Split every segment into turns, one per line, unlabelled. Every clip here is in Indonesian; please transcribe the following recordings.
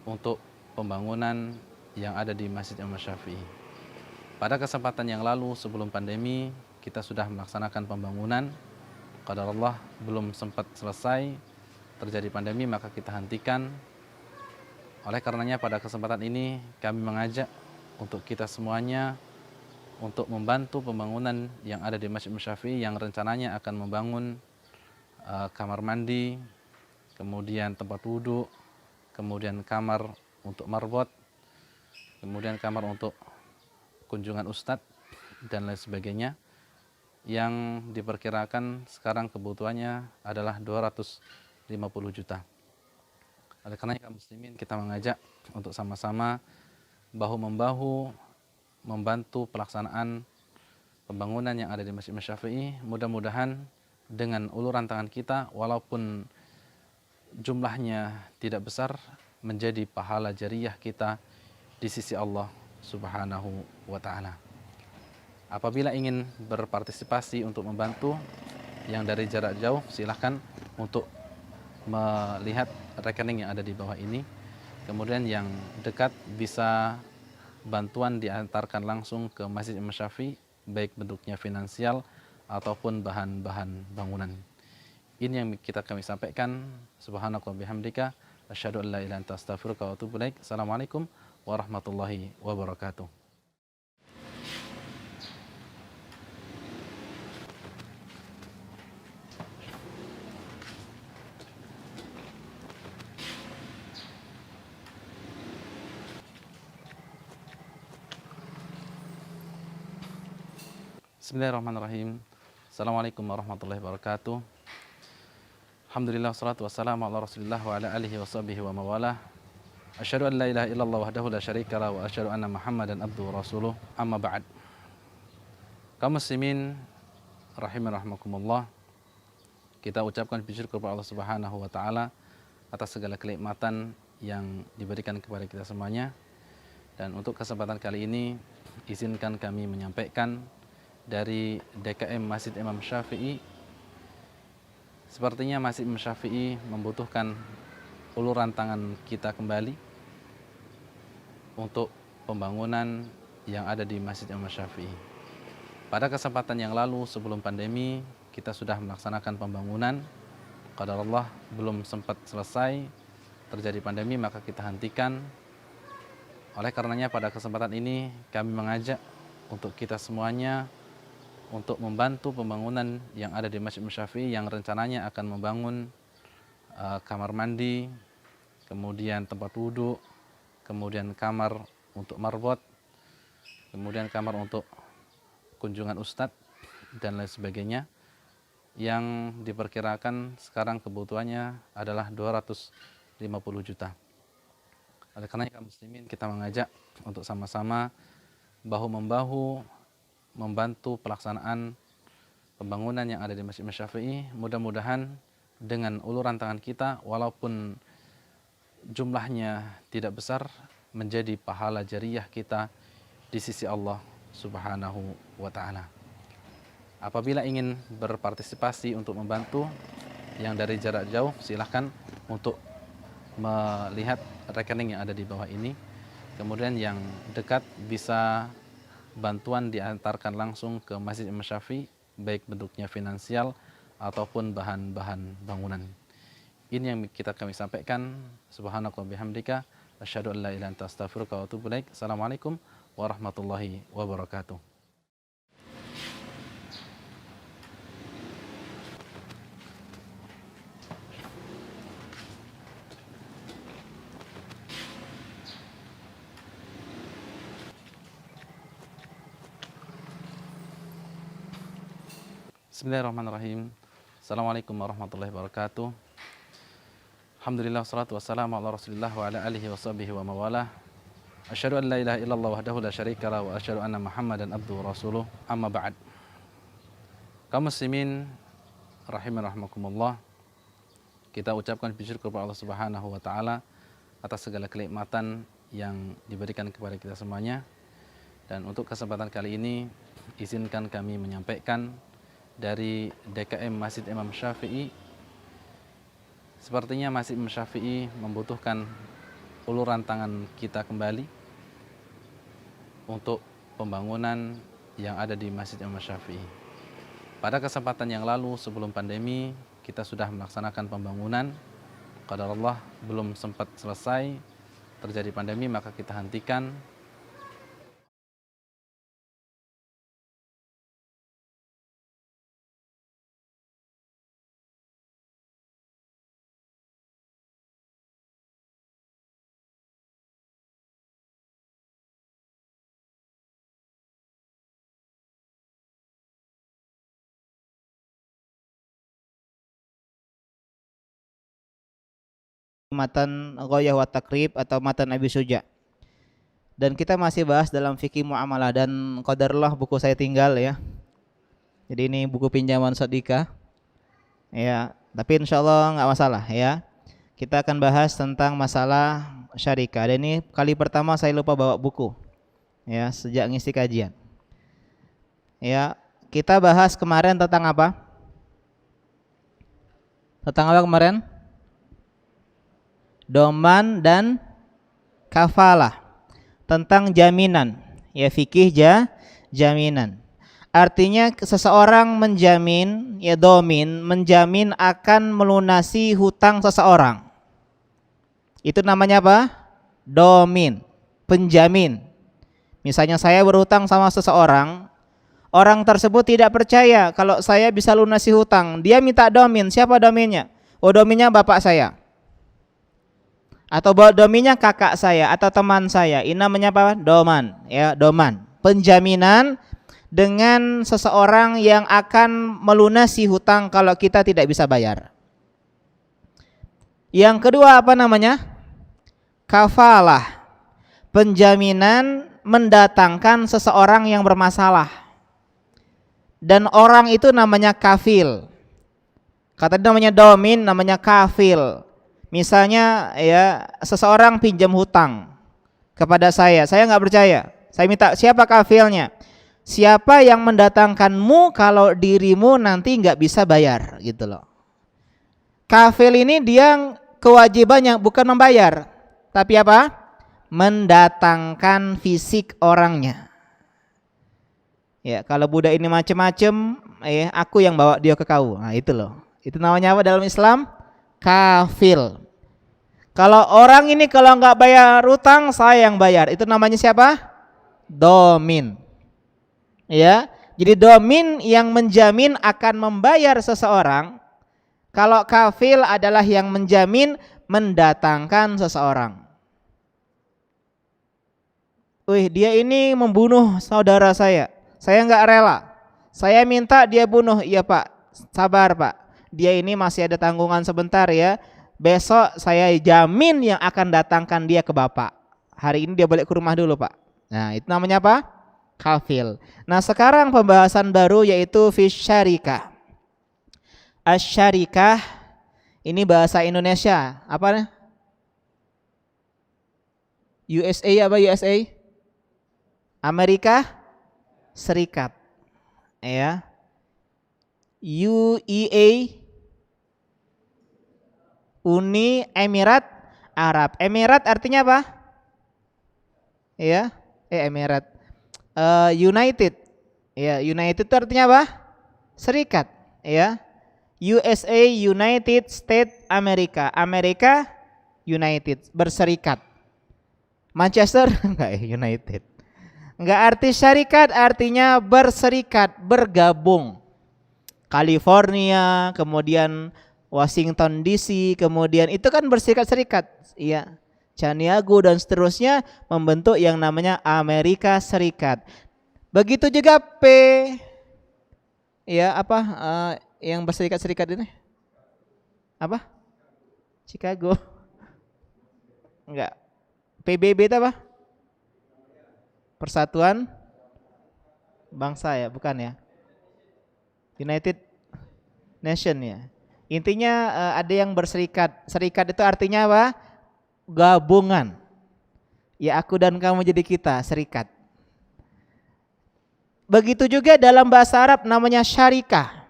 untuk pembangunan yang ada di Masjid Imam Syafi'i. Pada kesempatan yang lalu sebelum pandemi kita sudah melaksanakan pembangunan. Qadarullah belum sempat selesai, terjadi pandemi maka kita hentikan. Oleh karenanya pada kesempatan ini kami mengajak untuk kita semuanya untuk membantu pembangunan yang ada di Masjid Imam Syafi'i yang rencananya akan membangun kamar mandi, kemudian tempat wudhu, kemudian kamar untuk marbot, kemudian kamar untuk kunjungan ustadz dan lain sebagainya, yang diperkirakan sekarang kebutuhannya adalah 250 juta. Oleh karena kaum muslimin kita mengajak untuk sama-sama bahu-membahu membantu pelaksanaan pembangunan yang ada di Masjid Imam Syafi'i. Mudah-mudahan dengan uluran tangan kita, walaupun jumlahnya tidak besar, menjadi pahala jariyah kita di sisi Allah Subhanahu wa Ta'ala. Apabila ingin berpartisipasi untuk membantu yang dari jarak jauh, silahkan untuk melihat rekening yang ada di bawah ini. Kemudian yang dekat bisa bantuan diantarkan langsung ke Masjid Imam Syafi'i, baik bentuknya finansial ataupun bahan-bahan bangunan. Ini yang kami sampaikan. Subhanallah bihamdika, asyhadu an la ilaha illa anta astaghfiruka wa atubu ilaik. Assalamualaikum warahmatullahi wabarakatuh. Bismillahirrahmanirrahim. Assalamualaikum warahmatullahi wabarakatuh. Alhamdulillah wassalatu wassalamu ala Rasulillah wa ala alihi wa sahbihi wa mawalah. Asyhadu an la ilaha illallah wahdahu la syarika lah wa asyhadu anna Muhammadan abduhu wa rasuluh. Amma ba'd. Kaum muslimin rahiman rahimakumullah, kita ucapkan puji syukur kepada Allah Subhanahu wa Ta'ala atas segala kenikmatan yang diberikan kepada kita semuanya. Dan untuk kesempatan kali ini izinkan kami menyampaikan dari DKM Masjid Imam Syafi'i. Sepertinya Masjid Imam Syafi'i membutuhkan uluran tangan kita kembali untuk pembangunan yang ada di Masjid Imam Syafi'i. Pada kesempatan yang lalu sebelum pandemi kita sudah melaksanakan pembangunan. Qadarullah belum sempat selesai, terjadi pandemi maka kita hentikan. Oleh karenanya pada kesempatan ini kami mengajak untuk kita semuanya untuk membantu pembangunan yang ada di Masjid Imam Syafi'i yang rencananya akan membangun kamar mandi, kemudian tempat wudhu, kemudian kamar untuk marbot, kemudian kamar untuk kunjungan ustadz dan lain sebagainya, yang diperkirakan sekarang kebutuhannya adalah 250 juta. Oleh karena kaum muslimin kita mengajak untuk sama-sama bahu-membahu membantu pelaksanaan pembangunan yang ada di Masjid Imam Syafi'i. Mudah-mudahan dengan uluran tangan kita, walaupun jumlahnya tidak besar, menjadi pahala jariyah kita di sisi Allah Subhanahu wa Ta'ala. Apabila ingin berpartisipasi untuk membantu yang dari jarak jauh, silahkan untuk melihat rekening yang ada di bawah ini. Kemudian yang dekat bisa bantuan diantarkan langsung ke Masjid Imam Syafi'i, baik bentuknya finansial ataupun bahan-bahan bangunan. Ini yang kami sampaikan. Subhanallah bihamdika, asyhadu an la ilaha illa anta astaghfiruka wa atubu ilaik. Assalamualaikum warahmatullahi wabarakatuh. Bismillahirrahmanirrahim. Assalamualaikum warahmatullahi wabarakatuh. Alhamdulillah wassalatu wassalamu ala Rasulillah wa ala alihi wa sahbihi wa mawalah. Asyhadu an la ilaha illallah wahdahu la syarika lah wa asyhadu anna Muhammadan abduhu wa rasuluh. Amma ba'd. Kaum muslimin rahiman rahimakumullah, kita ucapkan puji syukur kepada Allah Subhanahu wa Ta'ala atas segala kenikmatan yang diberikan kepada kita semuanya. Dan untuk kesempatan kali ini izinkan kami menyampaikan dari DKM Masjid Imam Syafi'i. Sepertinya Masjid Imam Syafi'i membutuhkan uluran tangan kita kembali untuk pembangunan yang ada di Masjid Imam Syafi'i. Pada kesempatan yang lalu sebelum pandemi kita sudah melaksanakan pembangunan. Qadarullah belum sempat selesai, terjadi pandemi maka kita hentikan.
Matan Ghoyah wa Takrib atau Matan Abi Suja. Dan kita masih bahas dalam fikih muamalah, dan qadarullah buku saya tinggal ya. Jadi ini buku pinjaman Sadika. Ya, tapi insyaallah nggak masalah ya. Kita akan bahas tentang masalah syarikah. Dan ini kali pertama saya lupa bawa buku. Ya, sejak ngisi kajian. Ya, kita bahas kemarin tentang apa? Tentang apa kemarin? Doman dan kafalah, tentang jaminan, ya fikih jaminan. Artinya seseorang menjamin, ya domin, menjamin akan melunasi hutang seseorang. Itu namanya apa? Domin, penjamin. Misalnya saya berhutang sama seseorang, orang tersebut tidak percaya kalau saya bisa lunasi hutang, dia minta domin. Siapa dominnya? Oh, dominnya bapak saya. Atau dominnya kakak saya atau teman saya. Ini namanya apa? Doman, ya, doman. Penjaminan dengan seseorang yang akan melunasi hutang kalau kita tidak bisa bayar. Yang kedua apa namanya? Kafalah. Penjaminan mendatangkan seseorang yang bermasalah. Dan orang itu namanya kafil. Kata namanya domin, namanya kafil. Misalnya ya, seseorang pinjam hutang kepada saya nggak percaya. Saya minta, siapa kafilnya? Siapa yang mendatangkanmu kalau dirimu nanti nggak bisa bayar, gitu loh. Kafil ini dia kewajibannya bukan membayar, tapi apa? Mendatangkan fisik orangnya. Ya, kalau budak ini macem-macem, ya aku yang bawa dia ke kau. Nah itu loh. Itu namanya apa dalam Islam? Kafil. Kalau orang ini kalau nggak bayar utang, saya yang bayar. Itu namanya siapa? Domin. Ya, jadi domin yang menjamin akan membayar seseorang. Kalau kafil adalah yang menjamin mendatangkan seseorang. Wih, dia ini membunuh saudara saya nggak rela. Saya minta dia bunuh. Iya pak, sabar pak. Dia ini masih ada tanggungan sebentar ya. Besok saya jamin yang akan datangkan dia ke bapak. Hari ini dia balik ke rumah dulu pak. Nah itu namanya apa? Kafil. Nah sekarang pembahasan baru yaitu fi syarikah. Asyarikah ini bahasa Indonesia apa? USA apa USA? Amerika Serikat. Ya. UEA, Uni Emirat Arab. Emirat artinya apa? Ya, Emirat. United. Ya, United itu artinya apa? Serikat. Ya, USA, United States Amerika. Amerika United, berserikat. Manchester enggak, United. Enggak, arti syarikat artinya berserikat, bergabung. California, kemudian Washington DC, kemudian itu kan berserikat-serikat, iya. Santiago dan seterusnya membentuk yang namanya Amerika Serikat. Begitu juga ya apa yang berserikat-serikat ini? Apa? Chicago. Enggak. PBB itu apa? Persatuan Bangsa ya, bukan ya? United Nation ya. Intinya ada yang berserikat. Serikat itu artinya apa? Gabungan. Ya aku dan kamu jadi kita, serikat. Begitu juga dalam bahasa Arab namanya syarikah.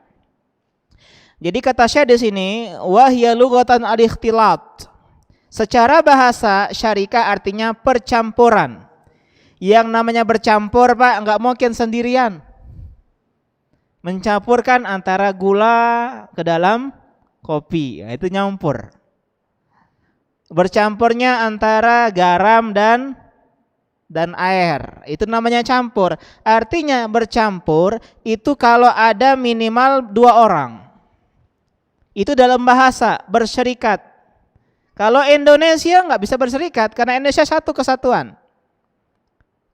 Jadi kata Syekh di sini, wahya lughatan al-ikhtilat. Secara bahasa syarikah artinya percampuran. Yang namanya bercampur Pak, enggak mungkin sendirian. Mencampurkan antara gula ke dalam kopi, itu nyampur. Bercampurnya antara garam dan air, itu namanya campur. Artinya bercampur itu kalau ada minimal 2 orang. Itu dalam bahasa berserikat. Kalau Indonesia nggak bisa berserikat karena Indonesia satu kesatuan.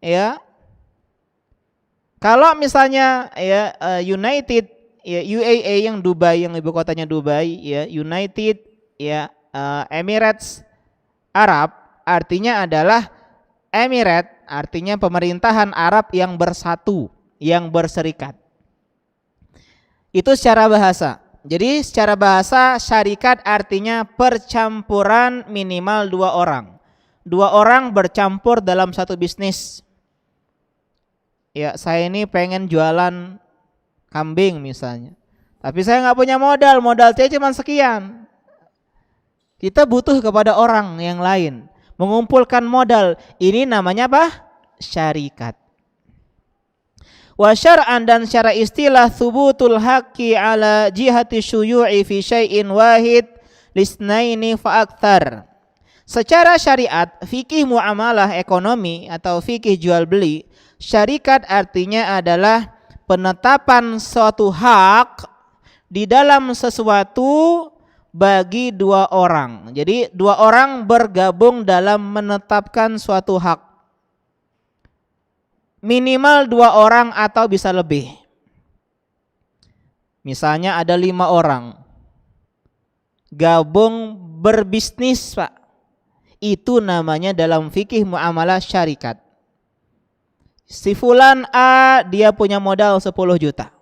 Ya. Kalau misalnya ya United ya UAE yang Dubai, yang ibu kotanya Dubai ya, United ya Emirates Arab artinya adalah Emirat, artinya pemerintahan Arab yang bersatu, yang berserikat. Itu secara bahasa. Jadi secara bahasa syarikat artinya percampuran minimal 2 orang. 2 orang bercampur dalam satu bisnis. Ya, saya ini pengen jualan kambing misalnya, tapi saya nggak punya modal saya cuma sekian. Kita butuh kepada orang yang lain, mengumpulkan modal. Ini namanya apa? Syarikat. Wa syar'an, dan secara istilah, thubutul haqqi ala jihati syuyu'i fi syai'in wahid lisnaini fa akthar. Secara syariat, fikih muamalah ekonomi atau fikih jual beli, syarikat artinya adalah penetapan suatu hak di dalam sesuatu bagi 2 orang. Jadi 2 orang bergabung dalam menetapkan suatu hak. Minimal 2 orang atau bisa lebih. Misalnya ada 5 orang gabung berbisnis Pak. Itu namanya dalam fikih muamalah syarikat. Si fulan A dia punya modal 10 juta.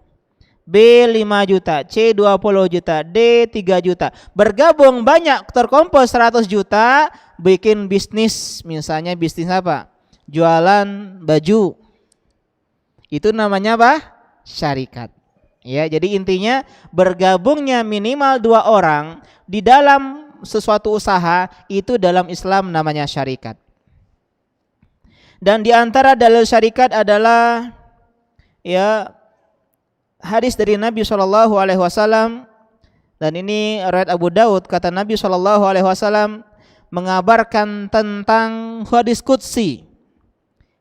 B 5 juta, C 20 juta, D 3 juta. Bergabung banyak, terkumpul 100 juta, bikin bisnis. Misalnya bisnis apa? Jualan baju. Itu namanya apa? Syarikat. Ya, jadi intinya bergabungnya minimal 2 orang di dalam sesuatu usaha, itu dalam Islam namanya syarikat. Dan di antara dalil syarikat adalah ya hadis dari Nabi SAW, dan ini riwayat Abu Daud. Kata Nabi SAW mengabarkan tentang hadis qudsi.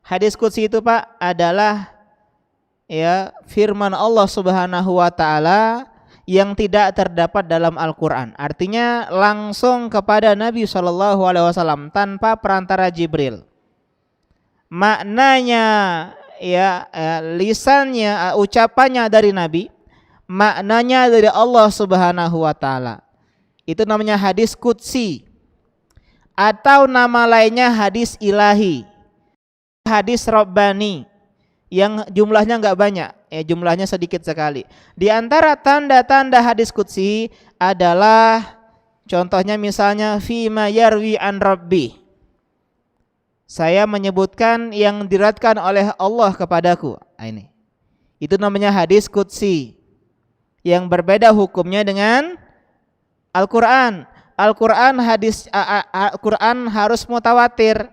Hadis qudsi itu Pak adalah ya firman Allah Subhanahu wa taala yang tidak terdapat dalam Al-Qur'an. Artinya langsung kepada Nabi SAW tanpa perantara Jibril. Maknanya ya lisannya, ucapannya dari Nabi, maknanya dari Allah Subhanahu wa taala. Itu namanya hadis qudsi. Atau nama lainnya hadis ilahi, hadis rabbani, yang jumlahnya enggak banyak, jumlahnya sedikit sekali. Di antara tanda-tanda hadis qudsi adalah contohnya misalnya fima yarwi an rabbi. Saya menyebutkan yang diriwayatkan oleh Allah kepadaku. Ini. Itu namanya hadis qudsi. Yang berbeda hukumnya dengan Al-Qur'an. Al-Qur'an harus mutawatir.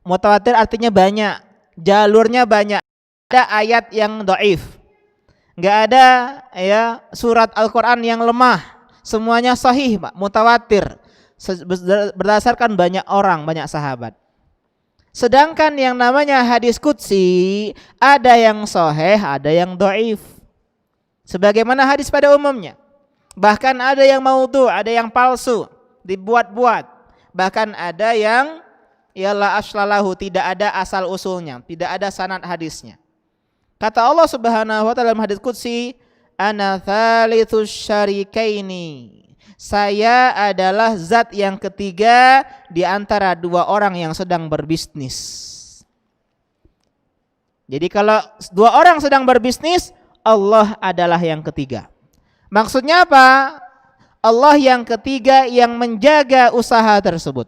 Mutawatir artinya banyak, jalurnya banyak. Ada ayat yang dhaif. Enggak ada ya surat Al-Qur'an yang lemah. Semuanya sahih, Pak, mutawatir. Berdasarkan banyak orang, banyak sahabat. Sedangkan yang namanya hadis qudsi ada yang sahih, ada yang dhaif. Sebagaimana hadis pada umumnya. Bahkan ada yang maudhu', ada yang palsu, dibuat-buat. Bahkan ada yang ya la aslalahu, tidak ada asal usulnya, tidak ada sanad hadisnya. Kata Allah Subhanahu wa taala dalam hadis qudsi, ana tsalitsus syarikaini. Saya adalah zat yang ketiga di antara 2 orang yang sedang berbisnis. Jadi kalau 2 orang sedang berbisnis, Allah adalah yang ketiga. Maksudnya apa? Allah yang ketiga yang menjaga usaha tersebut,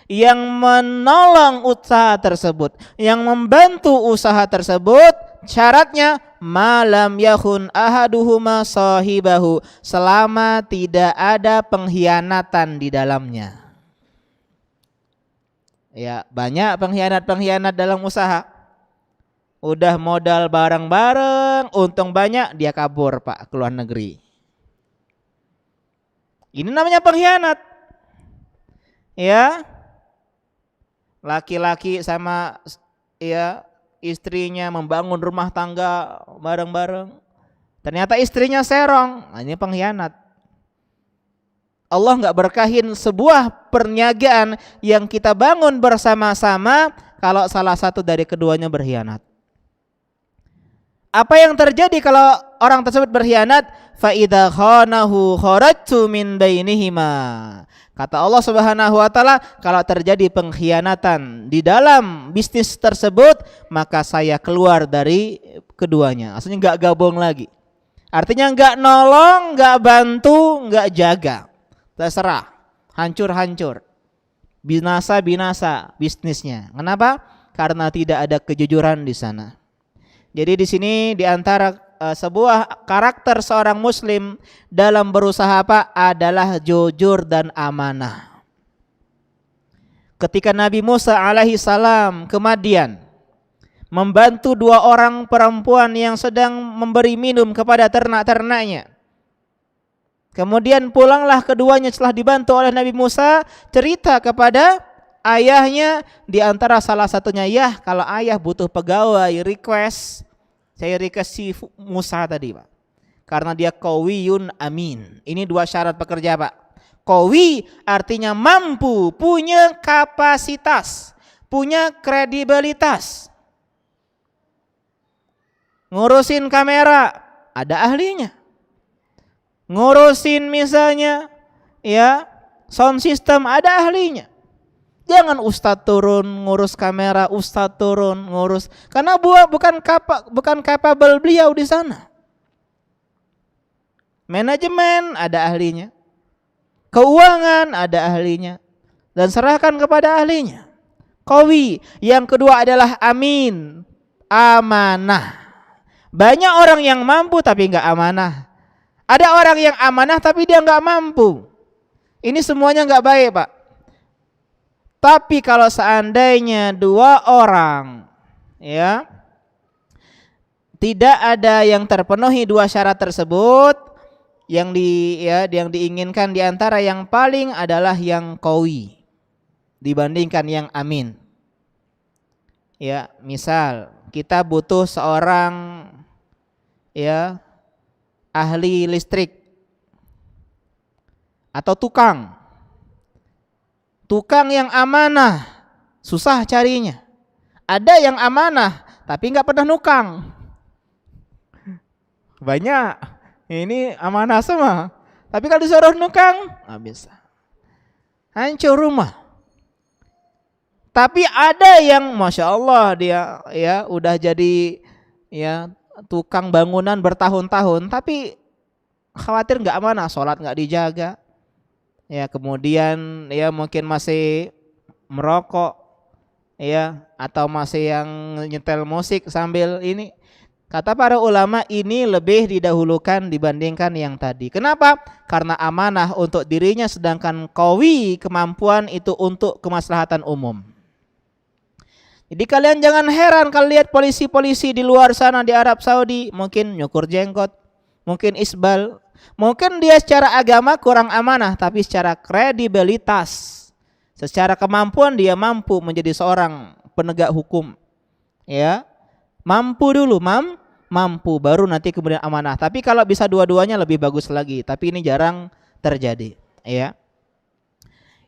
yang menolong usaha tersebut, yang membantu usaha tersebut. Syaratnya malam yakhun ahaduhuma sahibahu, selama tidak ada pengkhianatan di dalamnya. Ya, banyak pengkhianat dalam usaha. Udah modal bareng-bareng, untung banyak, dia kabur Pak ke luar negeri. Ini namanya pengkhianat. Ya. Laki-laki sama ya istrinya membangun rumah tangga bareng-bareng. Ternyata istrinya serong. Nah, ini pengkhianat. Allah nggak berkahin sebuah perniagaan yang kita bangun bersama-sama kalau salah satu dari keduanya berkhianat. Apa yang terjadi kalau orang tersebut berkhianat? Fa idza khanahu kharajtu min bainihima. Kata Allah Subhanahu wa taala, kalau terjadi pengkhianatan di dalam bisnis tersebut, maka saya keluar dari keduanya. Maksudnya enggak gabung lagi. Artinya enggak nolong, enggak bantu, enggak jaga. Terserah, hancur-hancur. Binasa-binasa bisnisnya. Kenapa? Karena tidak ada kejujuran di sana. Jadi di sini di antara sebuah karakter seorang muslim dalam berusaha apa? Adalah jujur dan amanah. Ketika Nabi Musa alaihi salam ke Madian membantu 2 orang perempuan yang sedang memberi minum kepada ternak-ternaknya. Kemudian pulanglah keduanya setelah dibantu oleh Nabi Musa, cerita kepada ayahnya, di antara salah satunya, ya kalau ayah butuh pegawai request, saya request si Musa tadi Pak, karena dia qawiyun amin. Ini 2 syarat pekerja Pak. Qawi artinya mampu, punya kapasitas, punya kredibilitas. Ngurusin kamera ada ahlinya. Ngurusin misalnya ya sound system ada ahlinya. Jangan ustadz turun ngurus kamera, ustadz turun ngurus, karena bukan capable beliau di sana. Manajemen ada ahlinya, keuangan ada ahlinya, dan serahkan kepada ahlinya. Qawi, yang kedua adalah amin, amanah. Banyak orang yang mampu tapi nggak amanah. Ada orang yang amanah tapi dia nggak mampu. Ini semuanya nggak baik Pak. Tapi kalau seandainya 2 orang ya tidak ada yang terpenuhi 2 syarat tersebut, yang diinginkan di antara yang paling adalah yang qawi dibandingkan yang amin. Ya, misal kita butuh seorang ya ahli listrik atau tukang yang amanah, susah carinya. Ada yang amanah tapi nggak pernah nukang. Banyak ini amanah semua, tapi kalau disuruh nukang nggak bisa, hancur rumah. Tapi ada yang masya Allah dia ya udah jadi ya tukang bangunan bertahun-tahun, tapi khawatir nggak amanah, sholat nggak dijaga. Ya, kemudian ya mungkin masih merokok ya, atau masih yang nyetel musik sambil ini. Kata para ulama ini lebih didahulukan dibandingkan yang tadi. Kenapa? Karena amanah untuk dirinya, sedangkan qawi kemampuan itu untuk kemaslahatan umum. Jadi kalian jangan heran kalau lihat polisi-polisi di luar sana di Arab Saudi mungkin nyukur jenggot, mungkin isbal. Mungkin dia secara agama kurang amanah, tapi secara kredibilitas, secara kemampuan dia mampu menjadi seorang penegak hukum. Ya, mampu dulu, mampu baru nanti kemudian amanah. Tapi kalau bisa dua-duanya lebih bagus lagi. Tapi ini jarang terjadi. Ya,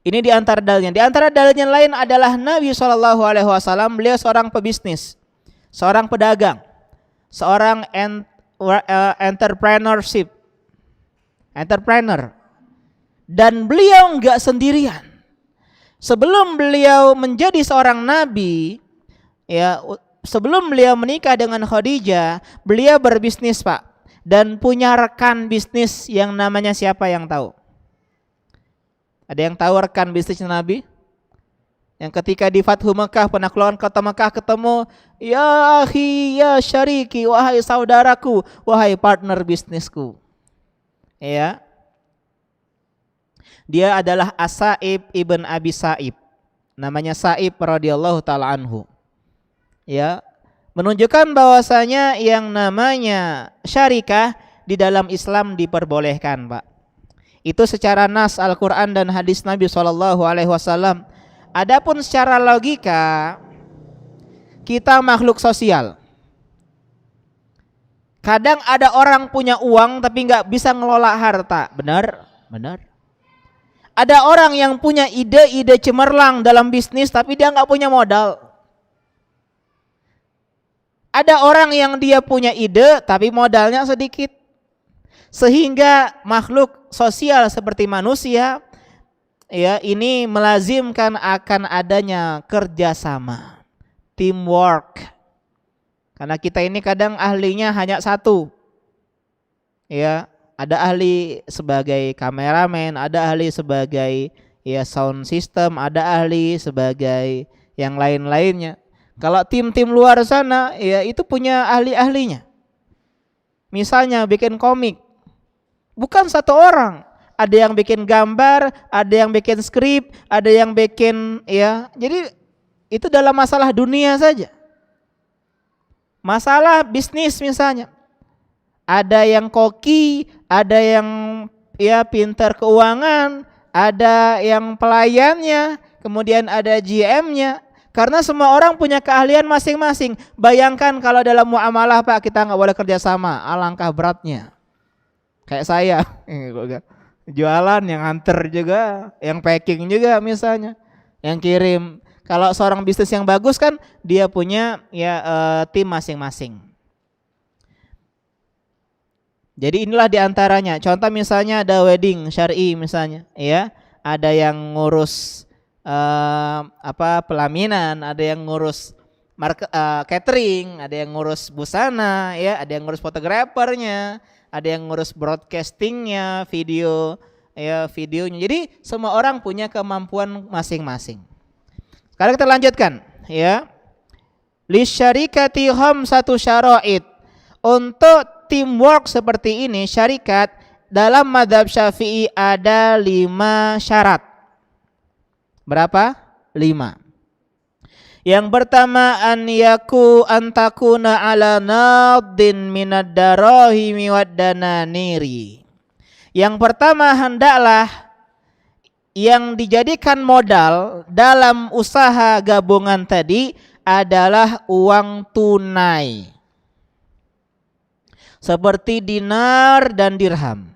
ini di antara dalilnya. Di antara dalilnya lain adalah Nabi SAW. Beliau seorang pebisnis, seorang pedagang, seorang entrepreneur, dan beliau enggak sendirian. Sebelum beliau menjadi seorang nabi, ya, sebelum beliau menikah dengan Khadijah, beliau berbisnis Pak, dan punya rekan bisnis yang namanya siapa yang tahu? Ada yang tahu rekan bisnisnya Nabi? Yang ketika di Fathu Mekah, penaklukan kota Mekah ketemu, ya akhi, ya syariki, wahai saudaraku, wahai partner bisnisku. Ya. Dia adalah As-Sa'ib ibn Abi Sa'ib. Namanya Sa'ib radhiyallahu taala anhu. Ya. Menunjukkan bahwasanya yang namanya syarikah di dalam Islam diperbolehkan, Pak. Itu secara nas Al-Qur'an dan hadis Nabi SAW. Adapun secara logika, kita makhluk sosial. Kadang ada orang punya uang tapi nggak bisa ngelola harta, benar? Benar. Ada orang yang punya ide-ide cemerlang dalam bisnis tapi dia nggak punya modal. Ada orang yang dia punya ide tapi modalnya sedikit. Sehingga makhluk sosial seperti manusia, ya, ini melazimkan akan adanya kerjasama, teamwork. Karena kita ini kadang ahlinya hanya satu, ya, ada ahli sebagai kameramen, ada ahli sebagai sound system, ada ahli sebagai yang lain-lainnya. Kalau tim-tim luar sana, ya itu punya ahli-ahlinya. Misalnya bikin komik, bukan satu orang. Ada yang bikin gambar, ada yang bikin skrip, ada yang bikin jadi itu dalam masalah dunia saja. Masalah bisnis misalnya. Ada yang koki, ada yang pintar keuangan, ada yang pelayannya, kemudian ada GM-nya. Karena semua orang punya keahlian masing-masing. Bayangkan kalau dalam muamalah, Pak, kita nggak boleh kerjasama, alangkah beratnya. Kayak saya. Jualan, yang anter juga, yang packing juga misalnya, yang kirim. Kalau seorang bisnis yang bagus kan dia punya tim masing-masing. Jadi inilah diantaranya. Contoh misalnya ada wedding syar'i misalnya, ada yang ngurus pelaminan, ada yang ngurus catering, ada yang ngurus busana, ada yang ngurus fotografernya, ada yang ngurus broadcastingnya, videonya. Jadi semua orang punya kemampuan masing-masing. Sekarang kita lanjutkan, Lisyarikati khamsatu syara'id. Untuk teamwork seperti ini, syarikat dalam mazhab Syafi'i ada 5 syarat. Berapa? 5. Yang pertama, antakuna ala naddin minad darahimi wad dananiri. Yang pertama, hendaklah yang dijadikan modal dalam usaha gabungan tadi adalah uang tunai. Seperti dinar dan dirham.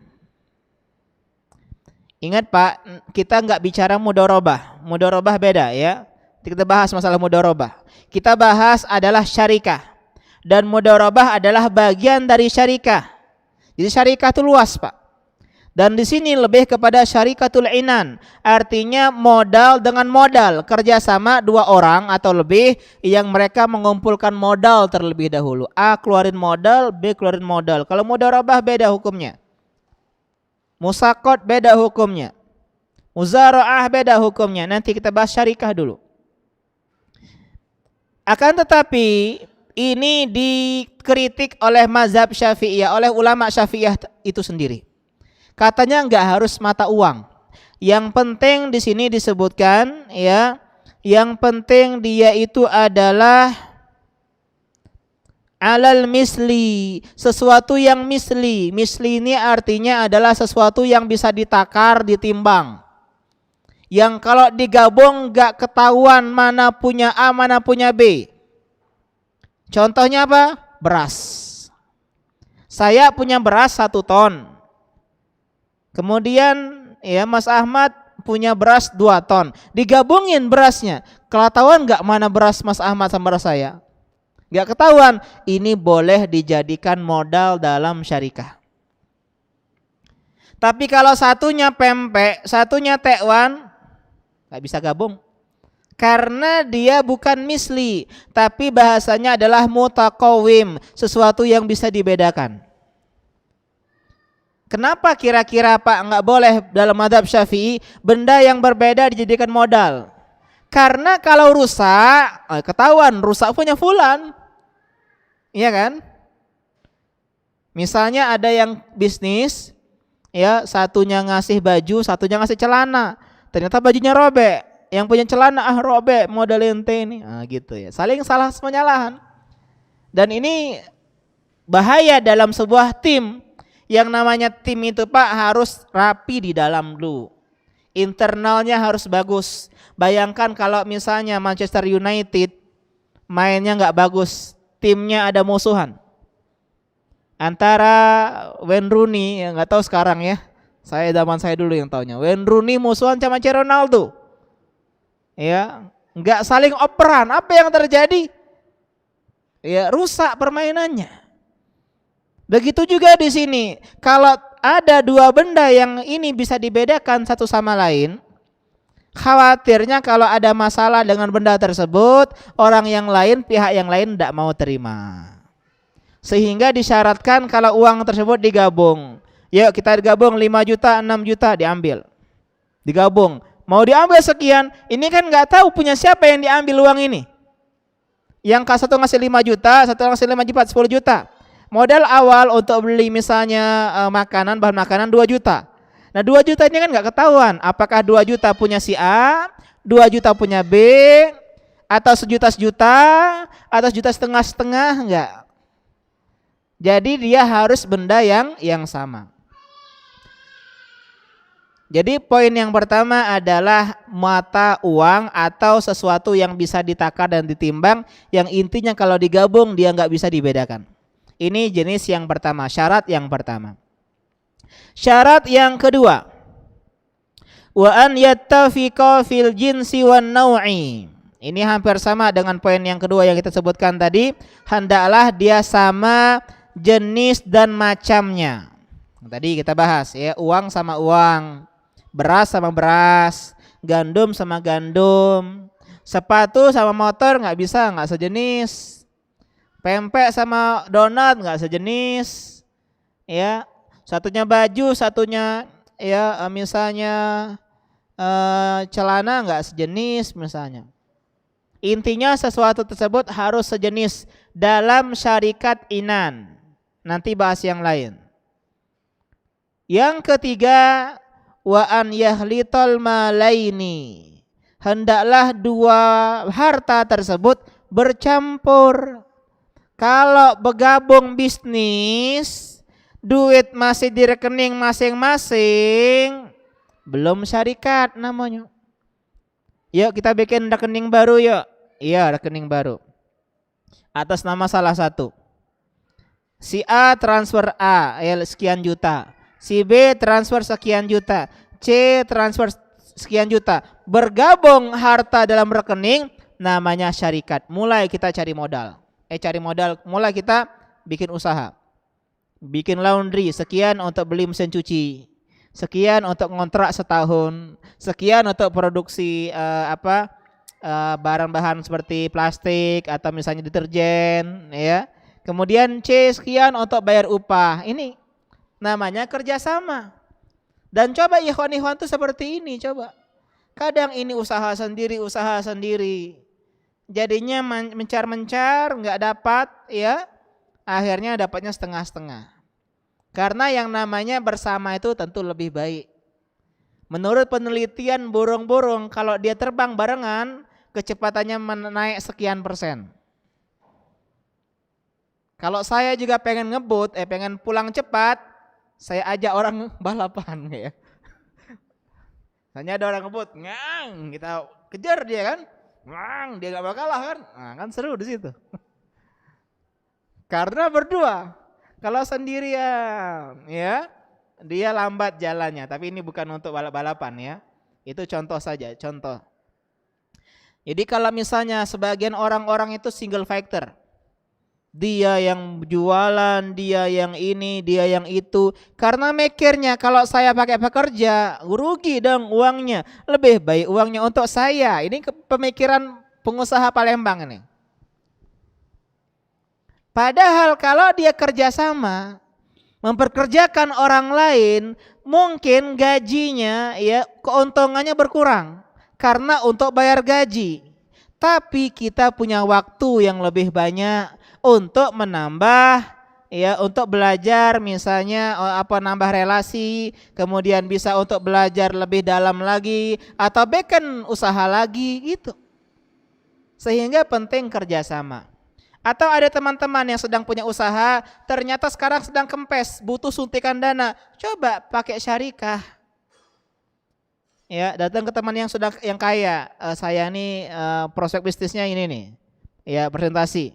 Ingat, Pak, kita nggak bicara mudharabah. Mudharabah beda, ya. Kita bahas masalah mudharabah. Kita bahas adalah syarikah. Dan mudharabah adalah bagian dari syarikah. Jadi syarikah itu luas, Pak. Dan di sini lebih kepada syarikatul inan. Artinya modal dengan modal. Kerjasama 2 orang atau lebih yang mereka mengumpulkan modal terlebih dahulu. A keluarin modal, B keluarin modal. Kalau mudharabah beda hukumnya. Musaqat beda hukumnya. Muzara'ah beda hukumnya. Nanti kita bahas syarikah dulu. Akan tetapi ini dikritik oleh mazhab Syafi'iyah, oleh ulama Syafi'iyah itu sendiri. Katanya enggak harus mata uang. Yang penting di sini disebutkan, yang penting dia itu adalah alal misli, sesuatu yang misli. Misli ini artinya adalah sesuatu yang bisa ditakar, ditimbang. Yang kalau digabung gak ketahuan mana punya A, mana punya B. Contohnya apa? Beras. Saya punya beras 1 ton. Kemudian Mas Ahmad punya beras 2 ton. Digabungin berasnya. Ketahuan gak mana beras Mas Ahmad sama beras saya? Gak ketahuan. Ini boleh dijadikan modal dalam syarikah. Tapi kalau satunya pempek, satunya tekwan, gak bisa gabung. Karena dia bukan misli, tapi bahasanya adalah mutaqawim, sesuatu yang bisa dibedakan. Kenapa kira-kira, Pak, nggak boleh dalam mazhab Syafi'i benda yang berbeda dijadikan modal? Karena kalau rusak, ketahuan rusak punya fulan. Iya kan? Misalnya ada yang bisnis, ya satunya ngasih baju, satunya ngasih celana. Ternyata bajunya robek, yang punya celana robek model ente ini. Gitu ya. Saling salah penyalahan. Dan ini bahaya dalam sebuah tim. Yang namanya tim itu Pak harus rapi di dalam dulu. Internalnya harus bagus. Bayangkan kalau misalnya Manchester United mainnya nggak bagus, timnya ada musuhan antara Wayne Rooney, ya nggak tahu sekarang ya, saya zaman saya dulu yang taunya Wayne Rooney musuhan sama Ronaldo, ya nggak saling operan, apa yang terjadi? Ya rusak permainannya. Begitu juga di sini, kalau ada dua benda yang ini bisa dibedakan satu sama lain, khawatirnya kalau ada masalah dengan benda tersebut, orang yang lain, pihak yang lain tidak mau terima. Sehingga disyaratkan kalau uang tersebut digabung. Yuk kita gabung 5 juta, 6 juta diambil. Digabung. Mau diambil sekian, ini kan nggak tahu punya siapa yang diambil uang ini. Yang satu ngasih 5 juta, satu ngasih 5 juta, 10 juta. Modal awal untuk beli misalnya makanan, bahan makanan 2 juta. Nah 2 juta ini kan nggak ketahuan apakah 2 juta punya si A, 2 juta punya B, atau sejuta, atau setengah enggak. Jadi dia harus benda yang sama. Jadi poin yang pertama adalah mata uang atau sesuatu yang bisa ditakar dan ditimbang, yang intinya kalau digabung dia nggak bisa dibedakan. Ini jenis yang pertama, syarat yang pertama. Syarat yang kedua, wa an yattafiqa fil jinsi wan naw'i. Ini hampir sama dengan poin yang kedua yang kita sebutkan tadi, hendaklah dia sama jenis dan macamnya. Tadi kita bahas ya, uang sama uang, beras sama beras, gandum sama gandum, sepatu sama motor nggak bisa, nggak sejenis, pempek sama donat nggak sejenis, ya. Satunya baju, satunya ya misalnya celana nggak sejenis misalnya. Intinya sesuatu tersebut harus sejenis dalam syarikat inan. Nanti bahas yang lain. Yang ketiga, wa an yahlital malaini. Hendaklah dua harta tersebut bercampur. Kalau bergabung bisnis, duit masih di rekening masing-masing, belum syarikat namanya. Yuk kita bikin rekening baru yuk. Iya, rekening baru. Atas nama salah satu. Si A transfer A, sekian juta. Si B transfer sekian juta. C transfer sekian juta. Bergabung harta dalam rekening, namanya syarikat. Mulai kita cari modal. Mulai kita bikin usaha. Bikin laundry, sekian untuk beli mesin cuci, sekian untuk ngontrak setahun, sekian untuk produksi barang-bahan seperti plastik atau misalnya deterjen, ya. Kemudian C sekian untuk bayar upah. Ini namanya kerjasama. Dan coba ikhwan-ikhwan itu seperti ini, coba. Kadang ini usaha sendiri. Jadinya mencar-mencar, nggak dapat, ya. Akhirnya dapatnya setengah-setengah. Karena yang namanya bersama itu tentu lebih baik. Menurut penelitian burung-burung, kalau dia terbang barengan, kecepatannya menaik sekian persen. Kalau saya juga pengen pengen pulang cepat, saya ajak orang balapan ya. Hanya ada orang ngebut, kita kejar dia kan, dia nggak bakal kalah kan, kan seru di situ. Karena berdua, kalau sendirian, ya dia lambat jalannya. Tapi ini bukan untuk balap-balapan ya, itu contoh saja, contoh. Jadi kalau misalnya sebagian orang-orang itu single factor, dia yang jualan, dia yang ini, dia yang itu. Karena mikirnya kalau saya pakai pekerja, rugi dong uangnya. Lebih baik uangnya untuk saya. Ini pemikiran pengusaha Palembang ini. Padahal kalau dia kerjasama, memperkerjakan orang lain, mungkin gajinya ya keuntungannya berkurang. karena untuk bayar gaji. Tapi kita punya waktu yang lebih banyak untuk menambah, ya, untuk belajar misalnya nambah relasi, kemudian bisa untuk belajar lebih dalam lagi atau bikin usaha lagi gitu. Sehingga penting kerjasama. Atau ada teman-teman yang sedang punya usaha, ternyata sekarang sedang kempes, butuh suntikan dana, coba pakai syarikah. Ya, datang ke teman yang kaya, saya nih prospek bisnisnya ini nih, ya presentasi.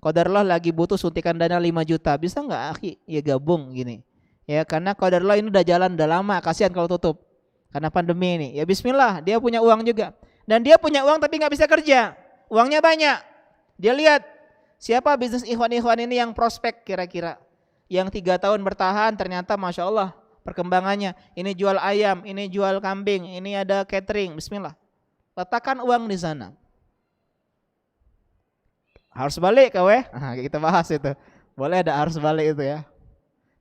Qadarullah lagi butuh suntikan dana 5 juta, bisa nggak akhi? Ya gabung gini. Ya karena qadarullah ini udah jalan udah lama, kasihan kalau tutup karena pandemi ini. Ya bismillah, dia punya uang juga. Dan dia punya uang tapi nggak bisa kerja, uangnya banyak. Dia lihat siapa bisnis ikhwan-ikhwan ini yang prospek kira-kira, yang 3 tahun bertahan ternyata masya Allah perkembangannya. Ini jual ayam, ini jual kambing, ini ada catering, bismillah. Letakkan uang di sana. Harus balik kau nah, kita bahas itu. Boleh ada harus balik itu ya.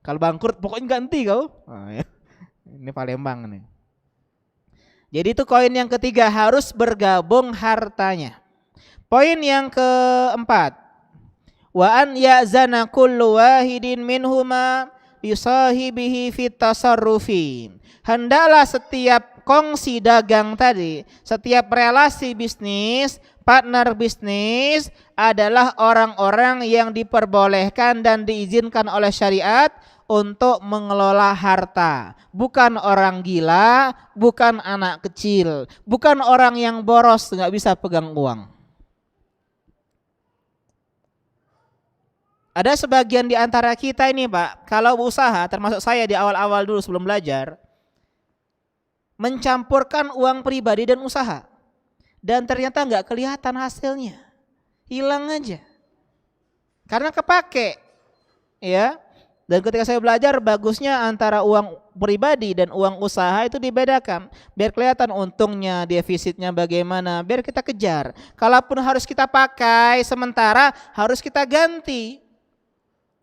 Kalau bangkrut pokoknya ganti kau. Nah, ya. Ini Palembang nih. Jadi itu koin yang ketiga, harus bergabung hartanya. Poin yang keempat, wa an ya'zana kullu wahidin minhuma yusahibihi fit tasarrufi. Hendaklah setiap kongsi dagang tadi, setiap relasi bisnis, partner bisnis adalah orang-orang yang diperbolehkan dan diizinkan oleh syariat untuk mengelola harta. Bukan orang gila, bukan anak kecil, bukan orang yang boros nggak bisa pegang uang. Ada sebagian di antara kita ini Pak, kalau usaha, termasuk saya di awal-awal dulu sebelum belajar, mencampurkan uang pribadi dan usaha. Dan ternyata nggak kelihatan hasilnya, hilang aja, karena kepake, ya. Dan ketika saya belajar, bagusnya antara uang pribadi dan uang usaha itu dibedakan, biar kelihatan untungnya, defisitnya bagaimana, biar kita kejar. Kalaupun harus kita pakai sementara, harus kita ganti.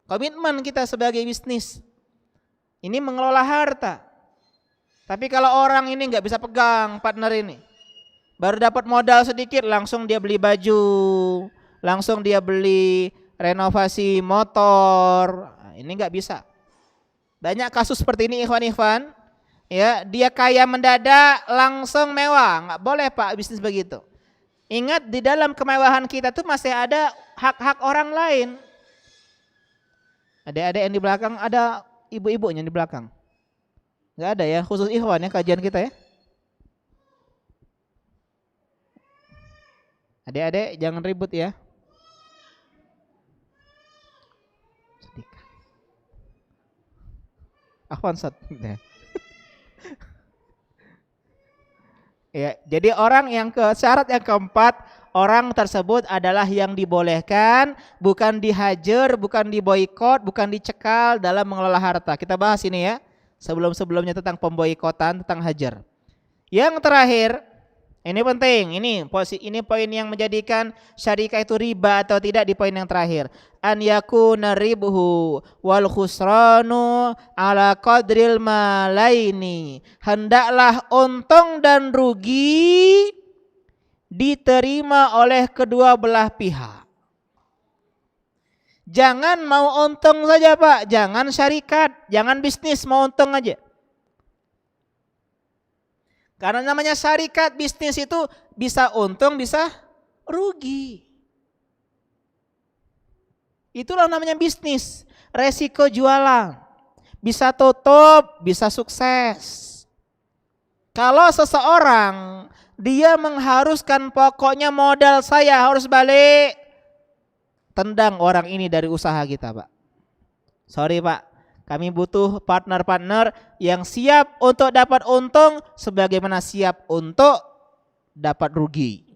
Komitmen kita sebagai bisnis ini mengelola harta. Tapi kalau orang ini nggak bisa pegang partner ini, baru dapat modal sedikit langsung dia beli baju, langsung dia beli renovasi motor. Nah, ini nggak bisa. Banyak kasus seperti ini ikhwan-ikhwan. Ya, dia kaya mendadak langsung mewah. Nggak boleh Pak bisnis begitu. Ingat di dalam kemewahan kita tuh masih ada hak-hak orang lain. Adik-adik yang di belakang, ada ibu-ibunya di belakang. Nggak ada ya, khusus ikhwan ya kajian kita ya. Adik-adik jangan ribut ya. Sedikit. Afwan Ustaz. Ya, jadi syarat yang keempat, orang tersebut adalah yang dibolehkan, bukan dihajar, bukan diboikot, bukan dicekal dalam mengelola harta. Kita bahas ini ya. Sebelum-sebelumnya tentang pemboikotan, tentang hajar. Yang terakhir, ini penting, ini poin yang menjadikan syarikah itu riba atau tidak di poin yang terakhir. An yakuna ribuhu wal khusranu ala qadril malaini. Hendaklah untung dan rugi diterima oleh kedua belah pihak. Jangan mau untung saja Pak, jangan syarikat, jangan bisnis mau untung aja. Karena namanya syarikat bisnis itu bisa untung, bisa rugi. Itulah namanya bisnis, resiko jualan. Bisa tutup, bisa sukses. Kalau seseorang dia mengharuskan pokoknya modal saya harus balik, tendang orang ini dari usaha kita Pak. Sorry Pak, kami butuh partner-partner yang siap untuk dapat untung sebagaimana siap untuk dapat rugi.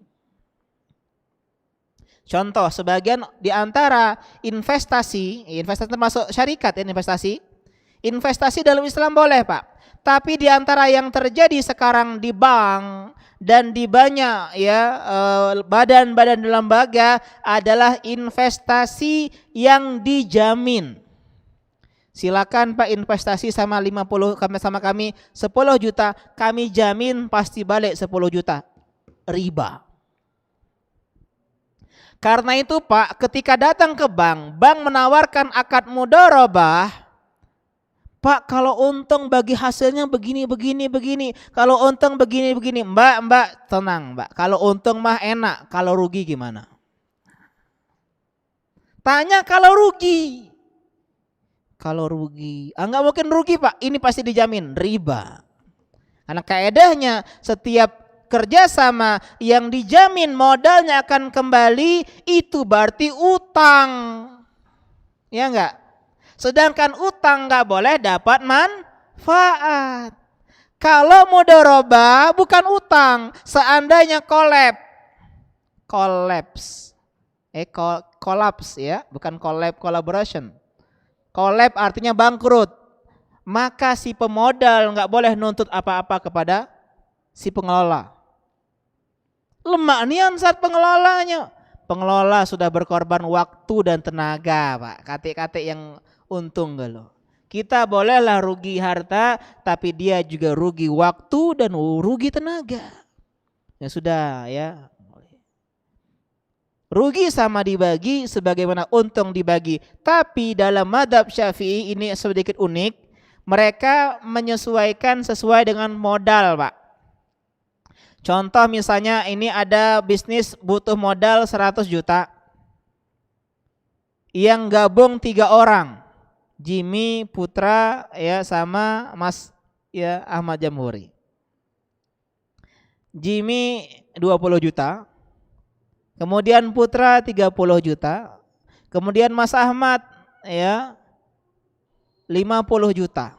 Contoh, sebagian di antara investasi termasuk syarikat investasi. Investasi dalam Islam boleh Pak. Tapi di antara yang terjadi sekarang di bank dan di banyak badan-badan lembaga adalah investasi yang dijamin. silakan Pak investasi sama 50 sama kami 10 juta, kami jamin pasti balik 10 juta. Riba. Karena itu Pak, ketika datang ke bank, bank menawarkan akad mudharabah, Pak kalau untung bagi hasilnya begini. Kalau untung begini. Mbak tenang Mbak. Kalau untung mah enak, kalau rugi gimana? Tanya kalau rugi. Kalau rugi, nggak mungkin rugi Pak, ini pasti dijamin riba. Karena kaedahnya setiap kerjasama yang dijamin modalnya akan kembali itu berarti utang, ya enggak? Sedangkan utang nggak boleh dapat manfaat. Kalau mudharabah bukan utang, seandainya kolaps ya, bukan collaboration. Collab artinya bangkrut. Maka si pemodal nggak boleh nuntut apa-apa kepada si pengelola. Lemah nian saat pengelolanya. Pengelola sudah berkorban waktu dan tenaga Pak. Kate-kate yang untung kalau. Kita bolehlah rugi harta, tapi dia juga rugi waktu dan rugi tenaga. Ya sudah ya. Rugi sama dibagi sebagaimana untung dibagi. Tapi dalam mazhab Syafi'i ini sedikit unik. Mereka menyesuaikan sesuai dengan modal Pak. Contoh misalnya ini ada bisnis butuh modal 100 juta. Yang gabung 3 orang. Jimmy, Putra ya sama Mas ya Ahmad Jamhuri. Jimmy 20 juta. Kemudian Putra 30 juta. Kemudian Mas Ahmad ya 50 juta.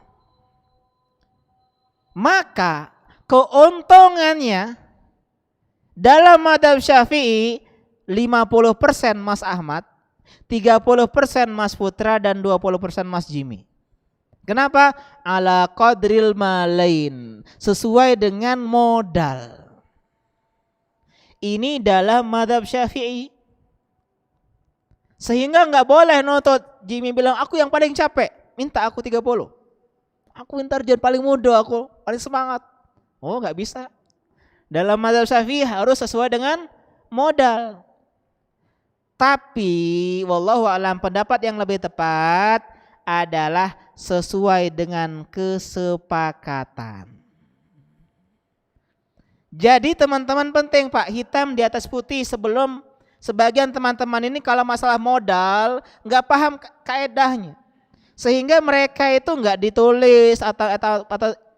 Maka keuntungannya dalam mazhab Syafi'i 50% Mas Ahmad, 30% Mas Putra dan 20% Mas Jimmy. Kenapa? Ala qadril malain, sesuai dengan modal. Ini dalam mazhab Syafi'i. Sehingga nggak boleh nuntut. Jimmy bilang aku yang paling capek, minta aku 30. Aku intelijen paling muda, aku paling semangat. Oh nggak bisa. Dalam mazhab Syafi'i harus sesuai dengan modal. Tapi wallahu a'lam pendapat yang lebih tepat adalah sesuai dengan kesepakatan. Jadi teman-teman penting Pak, hitam di atas putih. Sebelum sebagian teman-teman ini kalau masalah modal nggak paham kaedahnya, sehingga mereka itu nggak ditulis atau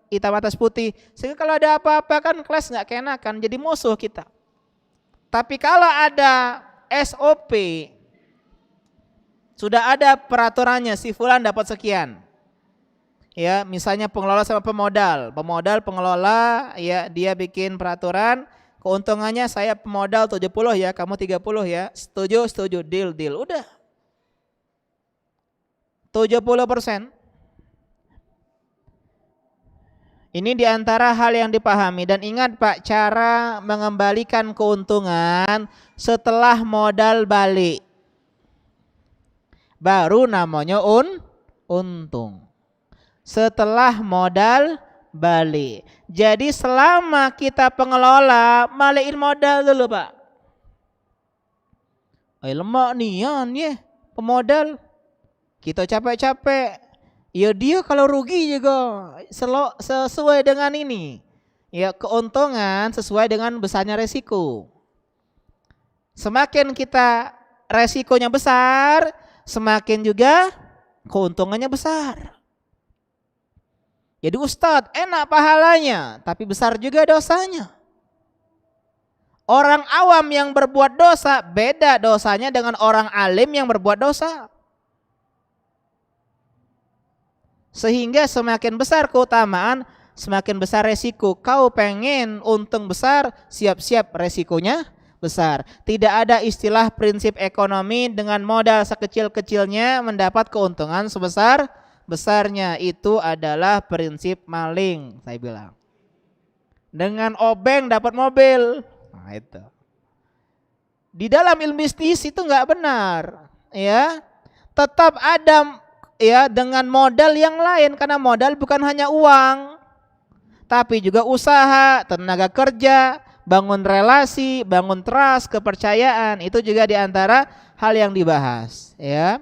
hitam atas putih, sehingga kalau ada apa-apa kan kelas nggak keenakan, jadi musuh kita. Tapi kalau ada SOP, sudah ada peraturannya, si fulan dapat sekian. Ya, misalnya pengelola sama pemodal, pengelola ya dia bikin peraturan, keuntungannya saya pemodal 70 ya, kamu 30 ya. Setuju, deal. Udah. 70%. Ini diantara hal yang dipahami. Dan ingat Pak, cara mengembalikan keuntungan setelah modal balik, baru namanya untung. Setelah modal balik. Jadi selama kita pengelola, balikin modal dulu Pak. Lemak nian ya pemodal. Kita capek-capek. Ya dia kalau rugi juga sesuai dengan ini. Ya keuntungan sesuai dengan besarnya resiko. Semakin kita resikonya besar, semakin juga keuntungannya besar. Jadi Ustadz enak pahalanya, tapi besar juga dosanya. Orang awam yang berbuat dosa beda dosanya dengan orang alim yang berbuat dosa. Sehingga semakin besar keutamaan, semakin besar resiko. Kau pengen untung besar, siap-siap resikonya besar. Tidak ada istilah prinsip ekonomi dengan modal sekecil-kecilnya mendapat keuntungan sebesar-besarnya. Itu adalah prinsip maling, saya bilang. Dengan obeng dapat mobil. Nah, itu. Di dalam ilmu bisnis itu enggak benar, ya. Tetap ada ya dengan modal yang lain, karena modal bukan hanya uang, tapi juga usaha, tenaga kerja, bangun relasi, bangun trust, kepercayaan, itu juga diantara hal yang dibahas, ya.